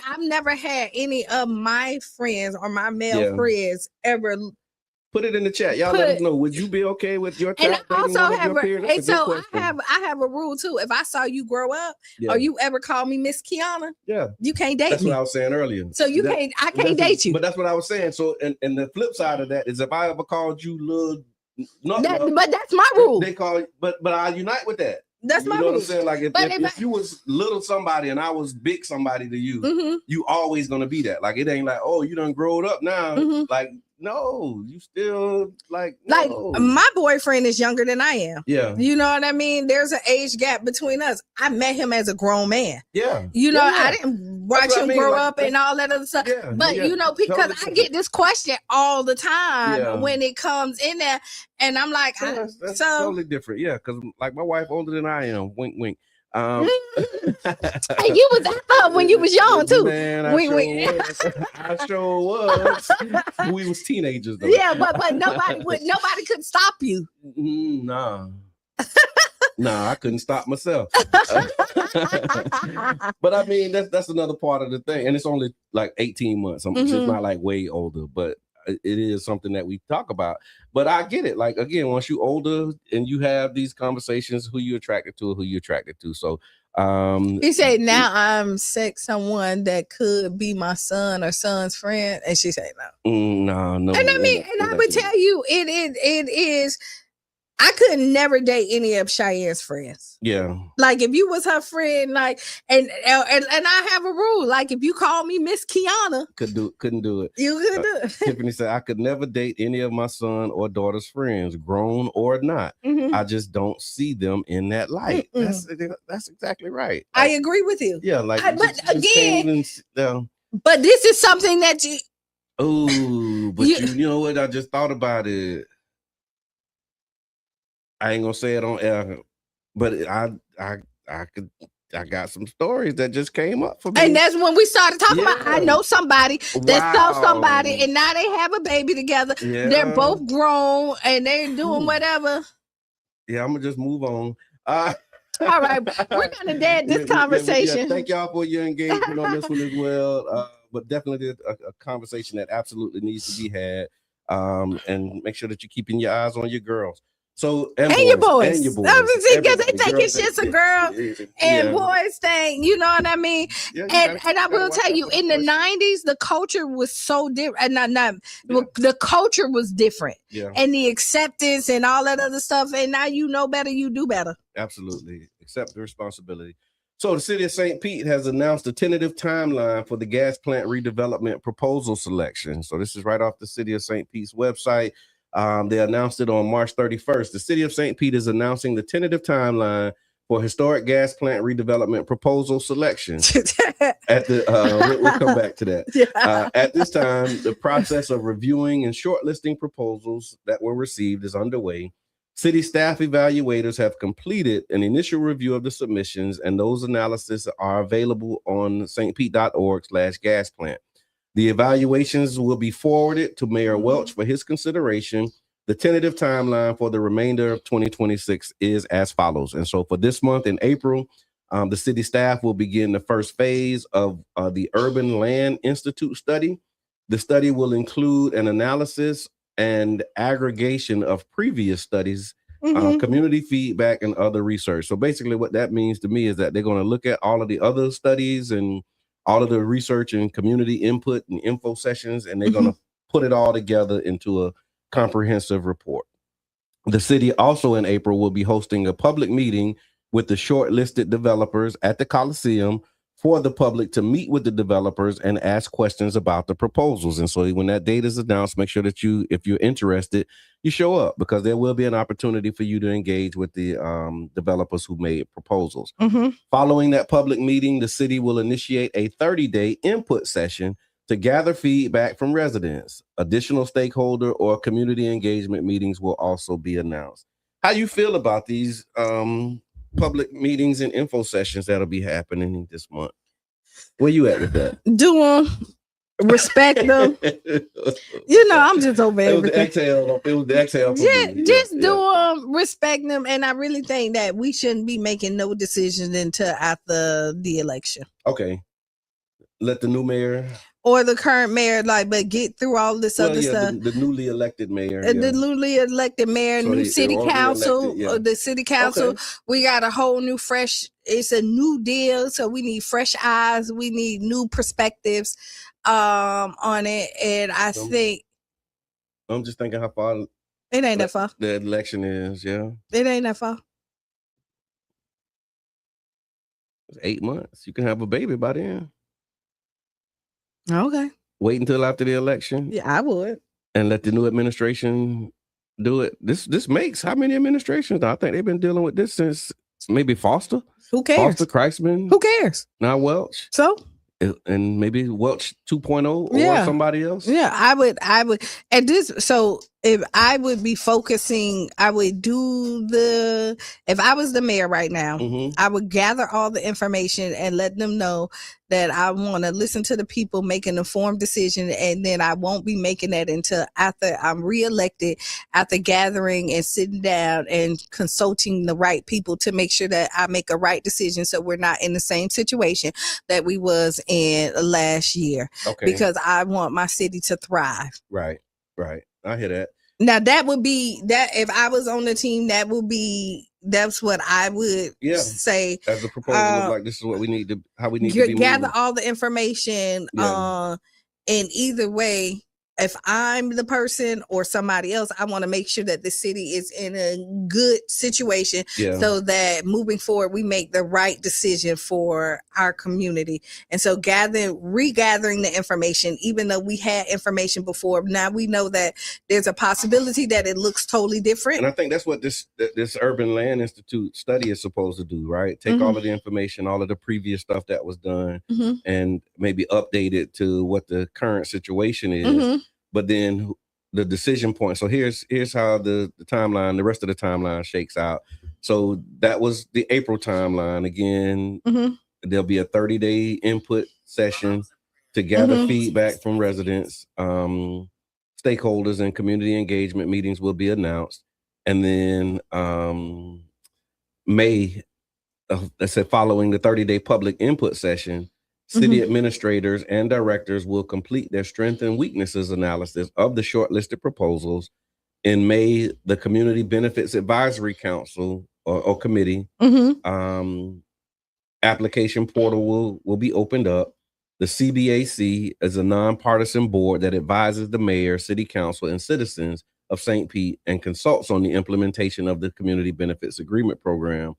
I've never had any of my friends or my male friends ever. Put it in the chat, y'all. Let us know. Would you be okay with your child dating one of your peers? And so I have a rule too. If I saw you grow up, or you ever call me Miss Qiana, you can't date me. That's what I was saying earlier. So I can't date you. But that's what I was saying. So, and the flip side of that is, if I ever called you little, but that's my rule. They call, but I unite with that. That's my rule. rule. What I'm saying? Like, if you was little somebody and I was big somebody to you, you always gonna be that. Like, it ain't like, oh, you done growed up now. Like, no, you still no. Like, my boyfriend is younger than I am. Yeah. You know what I mean? There's an age gap between us. I met him as a grown man. Yeah. You know, I didn't watch him grow up and all that other stuff. Yeah, but you know, because I get this question all the time when it comes in there, and I'm like, that's totally different. Yeah, because like my wife older than I am. Wink, wink. And you was up when you was young too. Man, I sure was. We was teenagers though. Yeah, but nobody could stop you. No. Nah, I couldn't stop myself. But I mean, that's another part of the thing. And it's only like 18 months. It's not like way older, but it is something that we talk about. But I get it. Like, again, once you older and you have these conversations, who you attracted to, who you attracted to. So he said, now I'm sex someone that could be my son or son's friend. And she said no. No. And I mean, and I would tell you, it is. I could never date any of Cheyenne's friends. Yeah. Like if you was her friend, like and I have a rule. Like if you call me Miss Qiana, couldn't do it. You couldn't do it. Tiffany said, I could never date any of my son or daughter's friends, grown or not. I just don't see them in that light. That's exactly right. I agree with you. Yeah, like but again, but this is something that you. Oh, but you know what? I just thought about it. I ain't gonna say it on air, but I got some stories that just came up for me. And that's when we started talking about, I know somebody that saw somebody and now they have a baby together. Yeah. They're both grown and they're doing whatever. Yeah, I'm gonna just move on. All right, we're gonna dead this conversation. Yeah, thank y'all for your engagement on this one as well. But definitely a conversation that absolutely needs to be had. And make sure that you're keeping your eyes on your girls. So and your boys. Because they think it's just a girl and boys thing, you know what I mean? Yeah, and I will tell you, in the 90s, the culture was so different. The culture was different. Yeah. And the acceptance and all that other stuff. And now you know better, you do better. Absolutely. Accept the responsibility. So the city of St. Pete has announced a tentative timeline for the gas plant redevelopment proposal selection. So this is right off the city of St. Pete's website. They announced it on March 31st. The city of St. Pete is announcing the tentative timeline for historic gas plant redevelopment proposal selection. We'll come back to that. Yeah. At this time, the process of reviewing and shortlisting proposals that were received is underway. City staff evaluators have completed an initial review of the submissions, and those analyses are available on stpete.org/gas plant. The evaluations will be forwarded to Mayor Welch for his consideration. The tentative timeline for the remainder of 2026 is as follows. And so for this month in April, the city staff will begin the first phase of the Urban Land Institute study. The study will include an analysis and aggregation of previous studies, community feedback, and other research. So basically what that means to me is that they're going to look at all of the other studies and all of the research and community input and info sessions, and they're going to put it all together into a comprehensive report. The city also in April will be hosting a public meeting with the shortlisted developers at the Coliseum for the public to meet with the developers and ask questions about the proposals. And so when that date is announced, make sure that if you're interested, you show up, because there will be an opportunity for you to engage with the developers who made proposals. Following that public meeting, the city will initiate a 30-day input session to gather feedback from residents. Additional stakeholder or community engagement meetings will also be announced. How you feel about these public meetings and info sessions that'll be happening this month? Where you at with that? Do them, respect them. You know, I'm just over everything. It was the exhale. Just do them, respect them, and I really think that we shouldn't be making no decisions until after the election. Okay, let the new mayor or the current mayor, but get through all this other stuff. The newly elected mayor. The newly elected mayor, so new city council, the city council. Okay. We got a whole new it's a new deal. So we need fresh eyes. We need new perspectives on it. And I think. I'm just thinking how far. It ain't that far. The election is, yeah. It ain't that far. It's 8 months. You can have a baby by then. Okay. Wait until after the election. Yeah, I would. And let the new administration do it. This makes how many administrations? I think they've been dealing with this since maybe Foster. Who cares? Foster, Kreisman. Who cares? Now Welch. So? And maybe Welch 2.0 or somebody else. Yeah, I would. And this, so if I would be focusing, I would if I was the mayor right now, I would gather all the information and let them know that I want to listen to the people, make an informed decision, and then I won't be making that until after I'm reelected, after gathering and sitting down and consulting the right people to make sure that I make a right decision, so we're not in the same situation that we was in last year. Okay. Because I want my city to thrive. Right. I hear that. Now that would be that if I was on the team, that's what I would say. As a proposal, like this is what we need to, how we need to be gather moving. all the information. And either way, if I'm the person or somebody else, I want to make sure that the city is in a good situation so that moving forward, we make the right decision for our community. And so regathering the information, even though we had information before, now we know that there's a possibility that it looks totally different. And I think that's what this Urban Land Institute study is supposed to do, right? Take all of the information, all of the previous stuff that was done, and maybe update it to what the current situation is. But then the decision point. So here's how the timeline, the rest of the timeline shakes out. So that was the April timeline. Again, there'll be a 30-day input session to gather feedback from residents. Stakeholders and community engagement meetings will be announced. And then May, let's say following the 30-day public input session, city administrators and directors will complete their strengths and weaknesses analysis of the shortlisted proposals. In May, the Community Benefits Advisory Council or committee application portal will be opened up. The CBAC is a nonpartisan board that advises the mayor, city council, and citizens of St. Pete and consults on the implementation of the Community Benefits Agreement Program.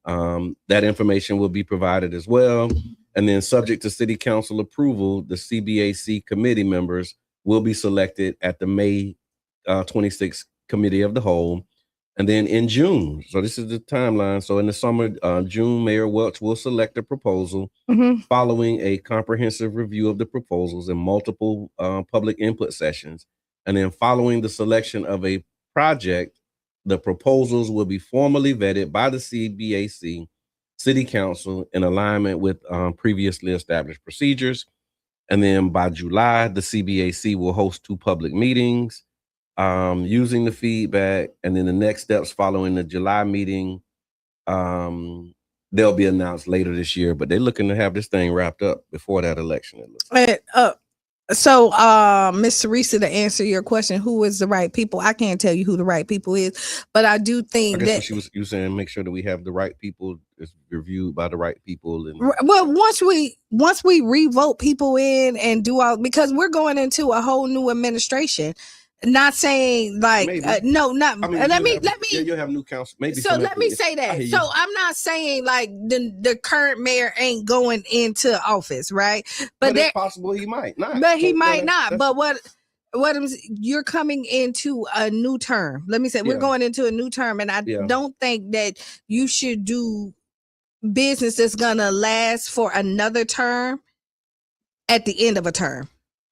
That information will be provided as well. And then subject to city council approval, the CBAC committee members will be selected at the May 26th Committee of the Whole. And then in June, so this is the timeline. So in the summer, June, Mayor Welch will select a proposal following a comprehensive review of the proposals and multiple public input sessions. And then following the selection of a project, the proposals will be formally vetted by the CBAC City Council in alignment with previously established procedures. And then by July, the CBAC will host 2 public meetings using the feedback. And then the next steps following the July meeting, they'll be announced later this year, but they're looking to have this thing wrapped up before that election. It looks like. So, Ms. Teresa, to answer your question, who is the right people? I can't tell you who the right people is, but I do think that you were saying make sure that we have the right people, it's reviewed by the right people. And well, once we revote people in and do all, because we're going into a whole new administration. Not saying like no, not. I mean, let me. You'll have new council. Maybe. So let me say that. So I'm not saying like the current mayor ain't going into office, right? But it's possible he might not. But he might not. But you're coming into a new term. Let me say we're going into a new term, and I don't think that you should do business that's gonna last for another term at the end of a term.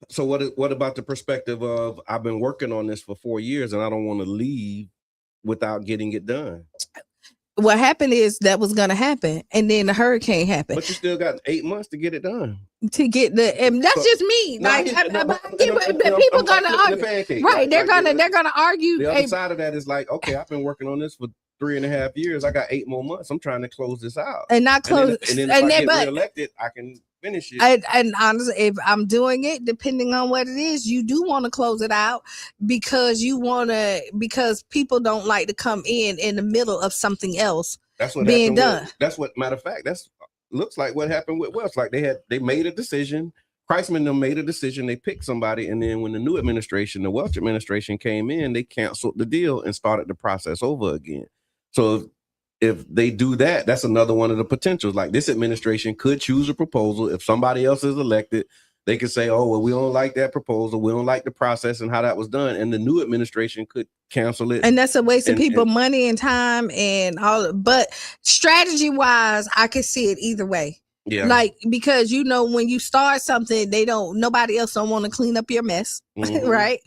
So what about the perspective of I've been working on this for 4 years and I don't want to leave without getting it done? What happened is that was going to happen, and then the hurricane happened. But you still got 8 months to get it done. To get and that's just me. People gonna argue, right? They're gonna argue. The other side of that is like, okay, I've been working on this for 3.5 years. I got 8 more months. I'm trying to close this out and not close. And then if I get reelected, I can finish it. And honestly, if I'm doing it, depending on what it is, you do want to close it out because because people don't like to come in the middle of something else. That's what being done. That's what, matter of fact, that's looks like what happened with Welch. Like they made a decision. Kreisman and them made a decision. They picked somebody, and then when the new administration, the Welch administration came in, they canceled the deal and started the process over again. So if they do that, that's another one of the potentials. Like this administration could choose a proposal. If somebody else is elected, they could say, oh, well, we don't like that proposal. We don't like the process and how that was done. And the new administration could cancel it. And that's a waste of people money and time and all. But strategy wise, I could see it either way. Yeah. Like, because when you start something, nobody else don't want to clean up your mess. Right?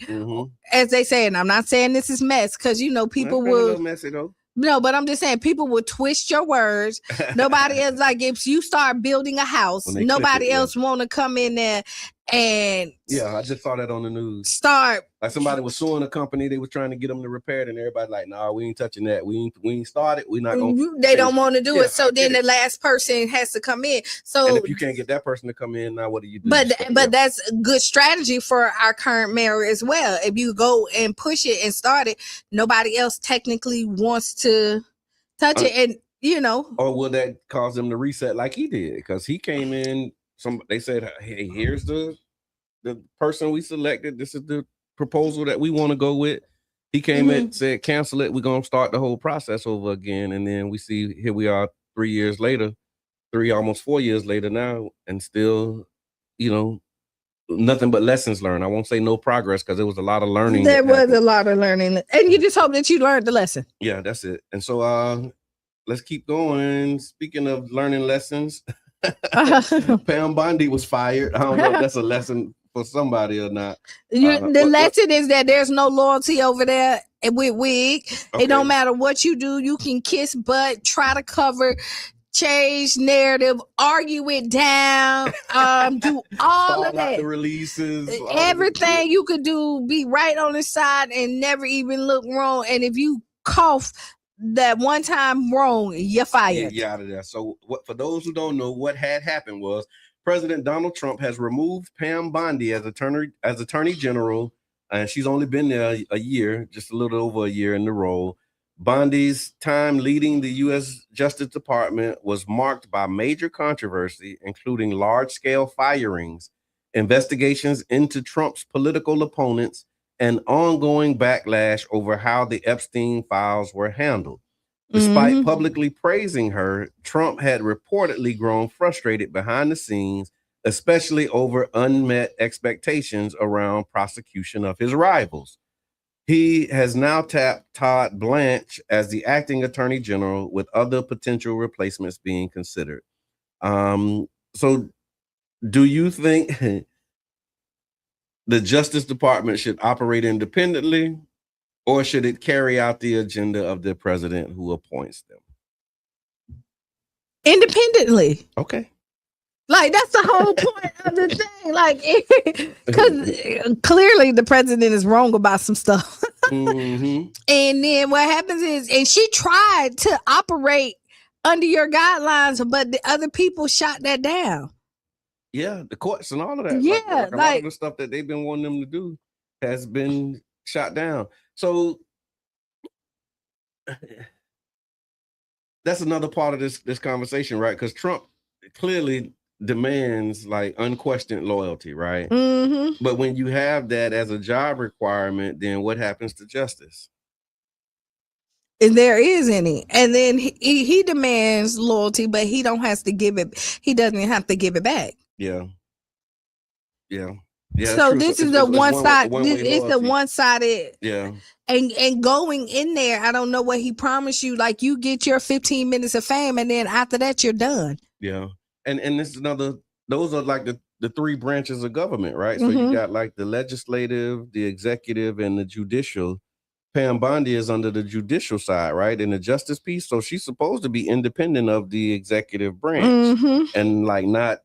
As they say, and I'm not saying this is mess, because people will. A little messy though. No, but I'm just saying people will twist your words. Nobody else, like if you start building a house, nobody else want to come in there and I just saw that on the news. Start like somebody was suing a company, they was trying to get them to repair it, and everybody like, nah, we ain't touching that. We ain't started. We not gonna. They don't want to do it, so then the last person has to come in. So and if you can't get that person to come in, now what do you do? But that's a good strategy for our current mayor as well. If you go and push it and start it, nobody else technically wants to touch it, and or will that cause them to reset like he did? Because he came in, they said, hey, here's the person we selected. This is the proposal that we want to go with. He came in, said, cancel it. We're going to start the whole process over again. And then we see, here we are 3 years later, almost 4 years later now, and still, nothing but lessons learned. I won't say no progress, because there was a lot of learning. There was a lot of learning. And you just hope that you learned the lesson. Yeah, that's it. And so let's keep going. Speaking of learning lessons, Pam Bondi was fired. I don't know if that's a lesson for somebody or not. The lesson is that there's no loyalty over there with WIG. Okay. It don't matter what you do. You can kiss butt, try to cover, change narrative, argue it down, do all of that. The releases, everything you could do, be right on the side and never even look wrong. And if you cough that one time wrong, you're fired. Yeah, out of there. So for those who don't know, what had happened was President Donald Trump has removed Pam Bondi as Attorney General, and she's only been there a year, just a little over a year in the role. Bondi's time leading the U.S. Justice Department was marked by major controversy, including large-scale firings, investigations into Trump's political opponents, and ongoing backlash over how the Epstein files were handled. Despite publicly praising her, Trump had reportedly grown frustrated behind the scenes, especially over unmet expectations around prosecution of his rivals. He has now tapped Todd Blanche as the acting attorney general, with other potential replacements being considered. So do you think the Justice Department should operate independently, or should it carry out the agenda of the president who appoints them? Independently. Okay. Like, that's the whole point of the thing. Like, because clearly the president is wrong about some stuff. And then what happens is, and she tried to operate under your guidelines, but the other people shot that down. Yeah, the courts and all of that. Yeah, like a lot of the stuff that they've been wanting them to do has been shot down. So that's another part of this conversation, right? Because Trump clearly demands like unquestioned loyalty, right? But when you have that as a job requirement, then what happens to justice? If there is any, and then he demands loyalty, but he don't have to give it. He doesn't have to give it back. Yeah. So this is the one side. It's the one-sided. Yeah. And going in there, I don't know what he promised you. Like, you get your 15 minutes of fame, and then after that, you're done. Yeah. And this is those are like the three branches of government, right? So you got like the legislative, the executive, and the judicial. Pam Bondi is under the judicial side, right? In the justice piece. So she's supposed to be independent of the executive branch and like not,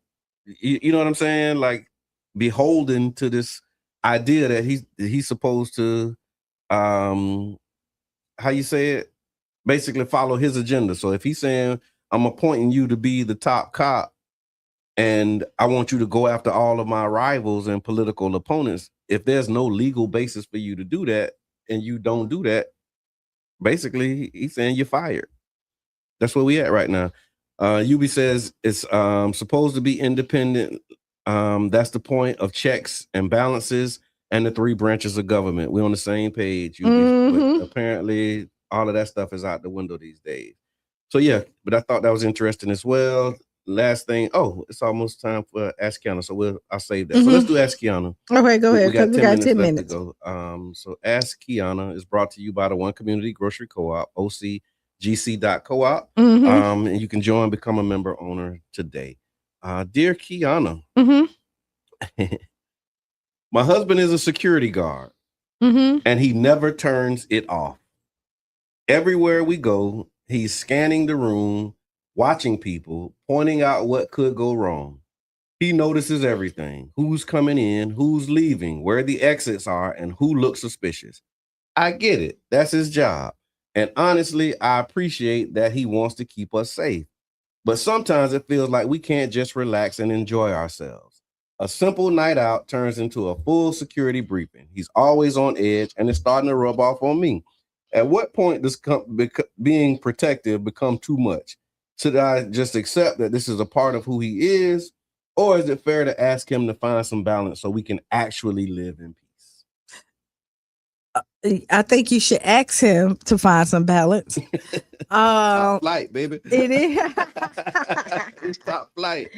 you know what I'm saying? Like beholden to this idea that he's supposed to, how you say it? Basically follow his agenda. So if he's saying, I'm appointing you to be the top cop and I want you to go after all of my rivals and political opponents, if there's no legal basis for you to do that and you don't do that, basically he's saying you're fired. That's where we at right now. UB says it's supposed to be independent. That's the point of checks and balances and the three branches of government. We're on the same page. But apparently all of that stuff is out the window these days. So yeah, but I thought that was interesting as well. Last thing, it's almost time for Ask Qiana, so I'll save that. So let's do Ask Qiana. Okay, go ahead, because we got 10 minutes to go. So Ask Qiana is brought to you by the One Community Grocery Co-op, OCGC.coop. And you can become a member owner today. Dear Qiana, Mm-hmm. my husband is a security guard, and he never turns it off. Everywhere we go, he's scanning the room, watching people, pointing out what could go wrong. He notices everything: who's coming in, who's leaving, where the exits are, and who looks suspicious. I get it. That's his job. And honestly, I appreciate that he wants to keep us safe. But sometimes it feels like we can't just relax and enjoy ourselves. A simple night out turns into a full security briefing. He's always on edge, and it's starting to rub off on me. At what point does being protective become too much? Should I just accept that this is a part of who he is? Or is it fair to ask him to find some balance so we can actually live in peace? I think you should ask him to find some balance. Top flight, baby. It is. It's top flight.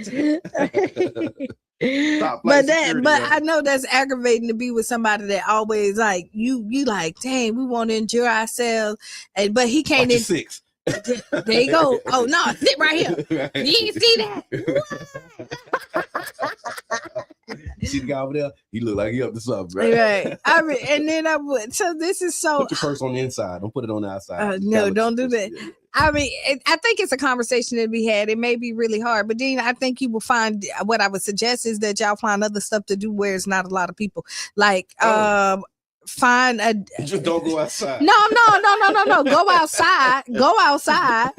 But I know that's aggravating to be with somebody that always like you like, dang, we want to enjoy ourselves, but he can't. Six. There you go. Oh no, sit right here. Right. You didn't see that. You see the guy over there? He look like he up to something, right? Right. I mean, and then I would. So this is so. Put your purse on the inside. Don't put it on the outside. No, don't do that. I mean, I think it's a conversation to be had. It may be really hard, but then I think you will find what I would suggest is that y'all find other stuff to do where it's not a lot of people. Like, find a. Just don't go outside. No. Go outside.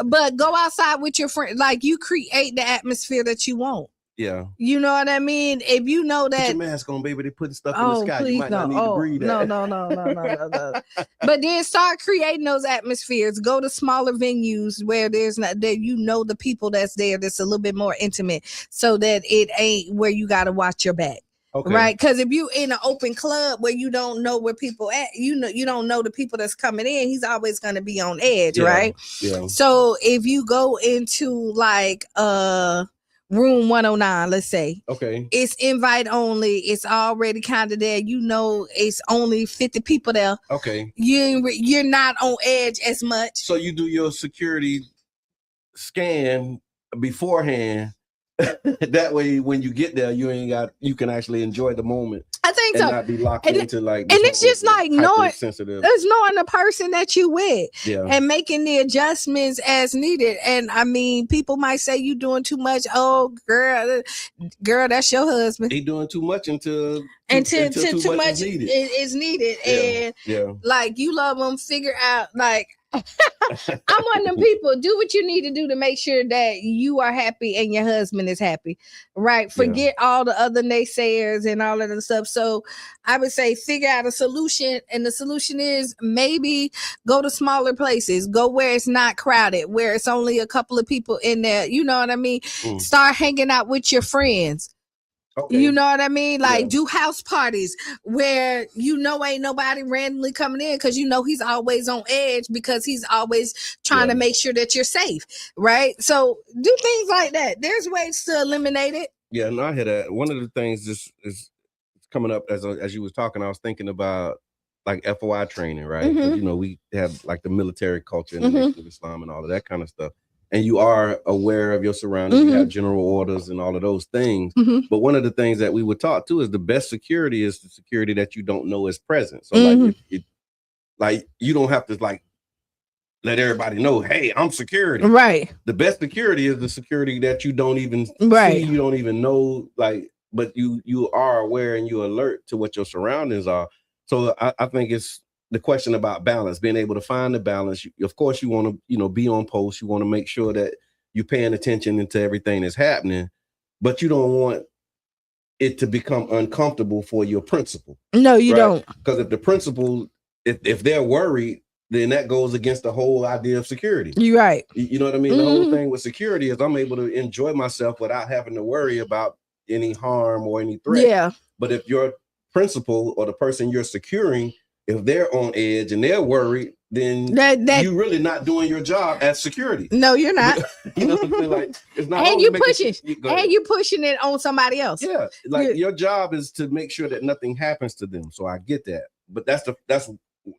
But go outside with your friend. Like, you create the atmosphere that you want. Yeah. You know what I mean? If you know that. Put your mask on, baby. They putting stuff in the sky. You might not need to breathe that. No. But then start creating those atmospheres. Go to smaller venues where there's not that the people that's there that's a little bit more intimate, so that it ain't where you got to watch your back. Okay. Right, because if you in an open club where you don't know where people at, you don't know the people that's coming in, he's always going to be on edge, right? Yeah. So if you go into like room 109, let's say, okay, it's invite only, it's already kind of there, it's only 50 people there. Okay, you're not on edge as much. So you do your security scan beforehand. That way, when you get there, you can actually enjoy the moment. I think and so. Not be locked into like. And it's just like knowing the person that you with, yeah, and making the adjustments as needed. And I mean, people might say you doing too much. Oh, girl, that's your husband. He doing too much until too much is needed. Yeah. And like you love them, figure out like. I'm one of them people. Do what you need to do to make sure that you are happy and your husband is happy, right? Forget all the other naysayers and all of the stuff. So I would say figure out a solution, and the solution is maybe go to smaller places, go where it's not crowded, where it's only a couple of people in there. You know what I mean? Start hanging out with your friends. Okay. You know what I mean? Like do house parties where ain't nobody randomly coming in, because he's always on edge because he's always trying to make sure that you're safe, right? So do things like that. There's ways to eliminate it. Yeah, no, I hear that. One of the things is coming up as you was talking. I was thinking about like FOI training, right? Mm-hmm. We have like the military culture and the Nation of Islam and all of that kind of stuff. And you are aware of your surroundings. You have general orders and all of those things. But one of the things that we were taught too is the best security is the security that you don't know is present. So like you don't have to like let everybody know, hey, I'm security. Right. The best security is the security that you don't even see, you don't even know, like, but you are aware and you alert to what your surroundings are. So I think it's the question about balance, being able to find the balance. Of course, you want to, be on post. You want to make sure that you're paying attention into everything that's happening, but you don't want it to become uncomfortable for your principal. No, you don't. Because if the principal, if they're worried, then that goes against the whole idea of security. You're right. You know what I mean? The whole thing with security is I'm able to enjoy myself without having to worry about any harm or any threat. Yeah. But if your principal or the person you're securing, if they're on edge and they're worried, then you're really not doing your job as security. No, you're not. You know what I'm saying? Like, it's not. And you pushing it on somebody else. Yeah, like your job is to make sure that nothing happens to them. So I get that, but that's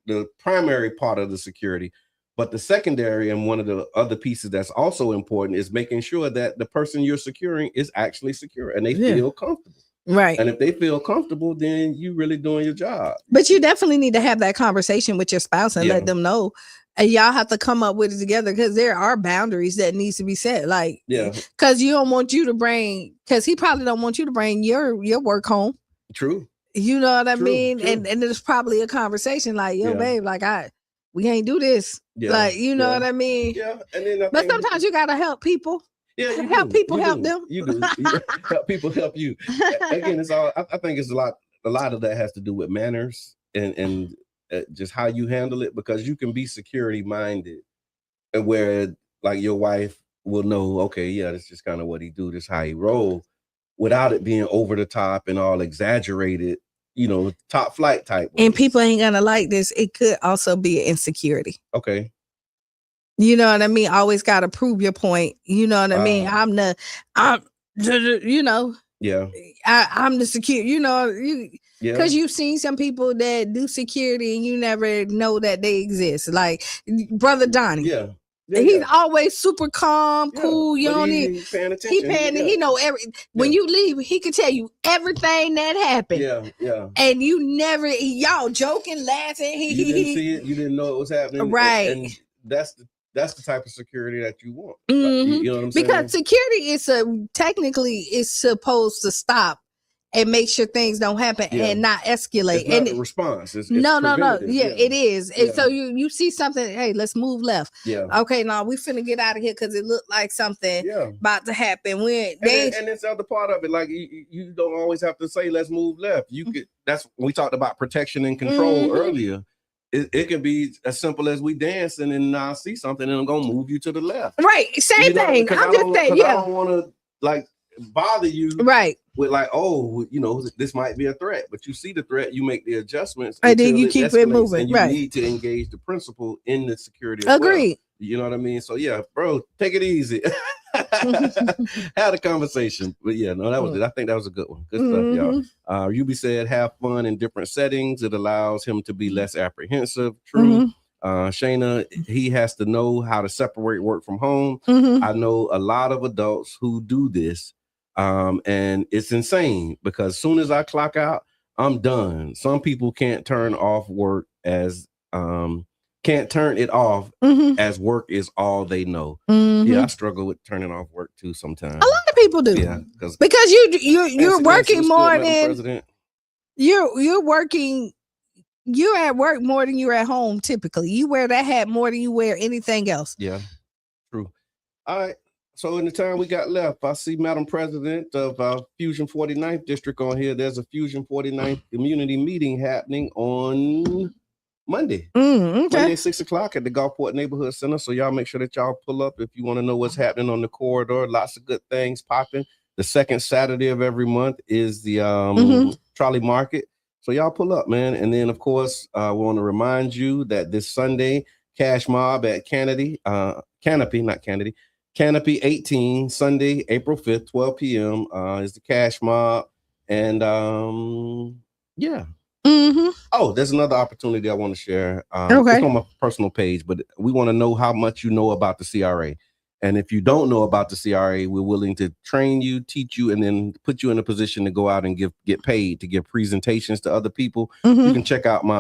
the primary part of the security. But the secondary and one of the other pieces that's also important is making sure that the person you're securing is actually secure and they feel comfortable. Right. And if they feel comfortable, then you really doing your job. But you definitely need to have that conversation with your spouse and let them know. And y'all have to come up with it together because there are boundaries that needs to be set. Like, because you don't want you to bring, because he probably don't want you to bring your work home. True. You know what I mean? True. And there's probably a conversation like, yo, babe, like we can't do this. Like, you know what I mean? Yeah. And then but sometimes you gotta help people. Yeah, help people help them. You do. Help people help you. Again, it's all. I think it's a lot of that has to do with manners and just how you handle it, because you can be security minded, and where like your wife will know, okay, yeah, that's just kind of what he do, this how he roll, without it being over the top and all exaggerated, top flight type. And people ain't gonna like this. It could also be an insecurity. Okay. You know what I mean? Always got to prove your point. You know what I mean? I'm the security, because you've seen some people that do security and you never know that they exist. Like Brother Donnie. Yeah. He's always super calm, cool. You don't need. He's paying attention. He know when you leave, he can tell you everything that happened. Yeah. And you never, y'all joking, laughing. You didn't see it. You didn't know it was happening. Right. And that's the type of security that you want. You know what I'm saying? Because security is technically is supposed to stop and make sure things don't happen and not escalate. It's not a response. It's no. Yeah, it is. And so you see something, hey, let's move left. Yeah. Okay, now we finna get out of here because it looked like something about to happen. And it's the other part of it. Like you don't always have to say let's move left. You could. That's we talked about protection and control earlier. It can be as simple as we dancing and I see something and I'm gonna move you to the left. Right. Same thing. I'm just saying, I don't want to like bother you. Right. With like, this might be a threat, but you see the threat, you make the adjustments, and then you keep it moving. And you need to engage the principal in the security. Agreed. Well. You know what I mean? So yeah, bro, take it easy. Had a conversation, but that was it. I think that was a good one. Good stuff, y'all. Yubi said, have fun in different settings. It allows him to be less apprehensive. True. Shayna, he has to know how to separate work from home. I know a lot of adults who do this, and it's insane because as soon as I clock out, I'm done. Some people can't turn off work as can't turn it off as work is all they know. Yeah, I struggle with turning off work too sometimes. A lot of people do. Yeah, because you're working more than you're working. You're at work more than you're at home. Typically, you wear that hat more than you wear anything else. Yeah, true. All right. So in the time we got left, I see Madam President of Fusion 49th District on here. There's a Fusion 49th community meeting happening on Monday. Monday, 6:00 at the Gulfport Neighborhood Center. So y'all make sure that y'all pull up if you want to know what's happening on the corridor. Lots of good things popping. The second Saturday of every month is the trolley market. So y'all pull up, man. And then, of course, we want to remind you that this Sunday, Cash Mob at Canopy 18, Sunday, April 5th, 12 p.m. Is the Cash Mob. And Oh, there's another opportunity I want to share. It's on my personal page, but we want to know how much you know about the CRA. And if you don't know about the CRA, we're willing to train you, teach you, and then put you in a position to go out and get paid to give presentations to other people. You can check out my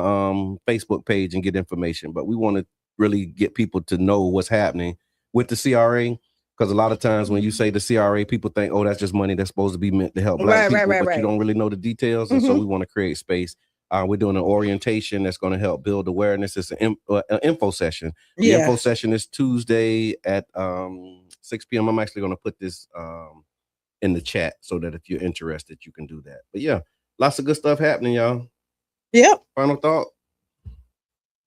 Facebook page and get information. But we want to really get people to know what's happening with the CRA. Because a lot of times when you say the CRA, people think, oh, that's just money that's supposed to be meant to help Black people, but you don't really know the details. And so we want to create space. We're doing an orientation that's going to help build awareness. It's an info session. The info session is Tuesday at 6 p.m. I'm actually going to put this in the chat so that if you're interested, you can do that. But yeah, lots of good stuff happening, y'all. Yep. Final thought.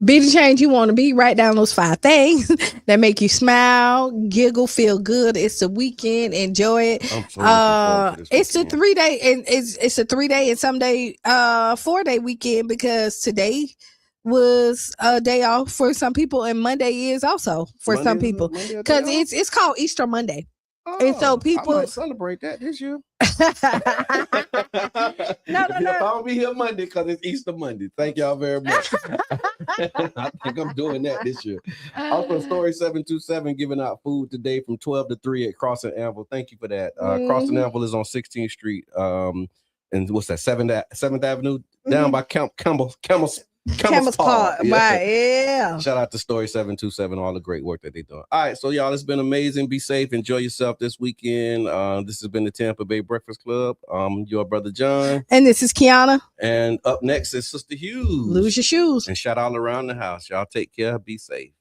Be the change you want to be. Write down those 5 things that make you smile, giggle, feel good. It's the weekend. Enjoy it. It's a 3-day and it's a 3-day and someday 4-day weekend because today was a day off for some people and Monday is also for some people because it's called Easter Monday. And so people I might celebrate that this year. No. I'll be here Monday because it's Easter Monday. Thank y'all very much. I think I'm doing that this year. Also, Story 727 giving out food today from 12 to 3 at Cross and Anvil. Thank you for that. Cross and Anvil is on 16th Street. And what's that? 7th Avenue down by Campbell's Park. Yeah. Shout out to Story 727, all the great work that they're doing. All right, so y'all, it's been amazing. Be safe. Enjoy yourself this weekend. This has been the Tampa Bay Breakfast Club. Your brother John. And this is Qiana. And up next is Sister Hughes. Lose your shoes. And shout out around the house. Y'all take care. Be safe.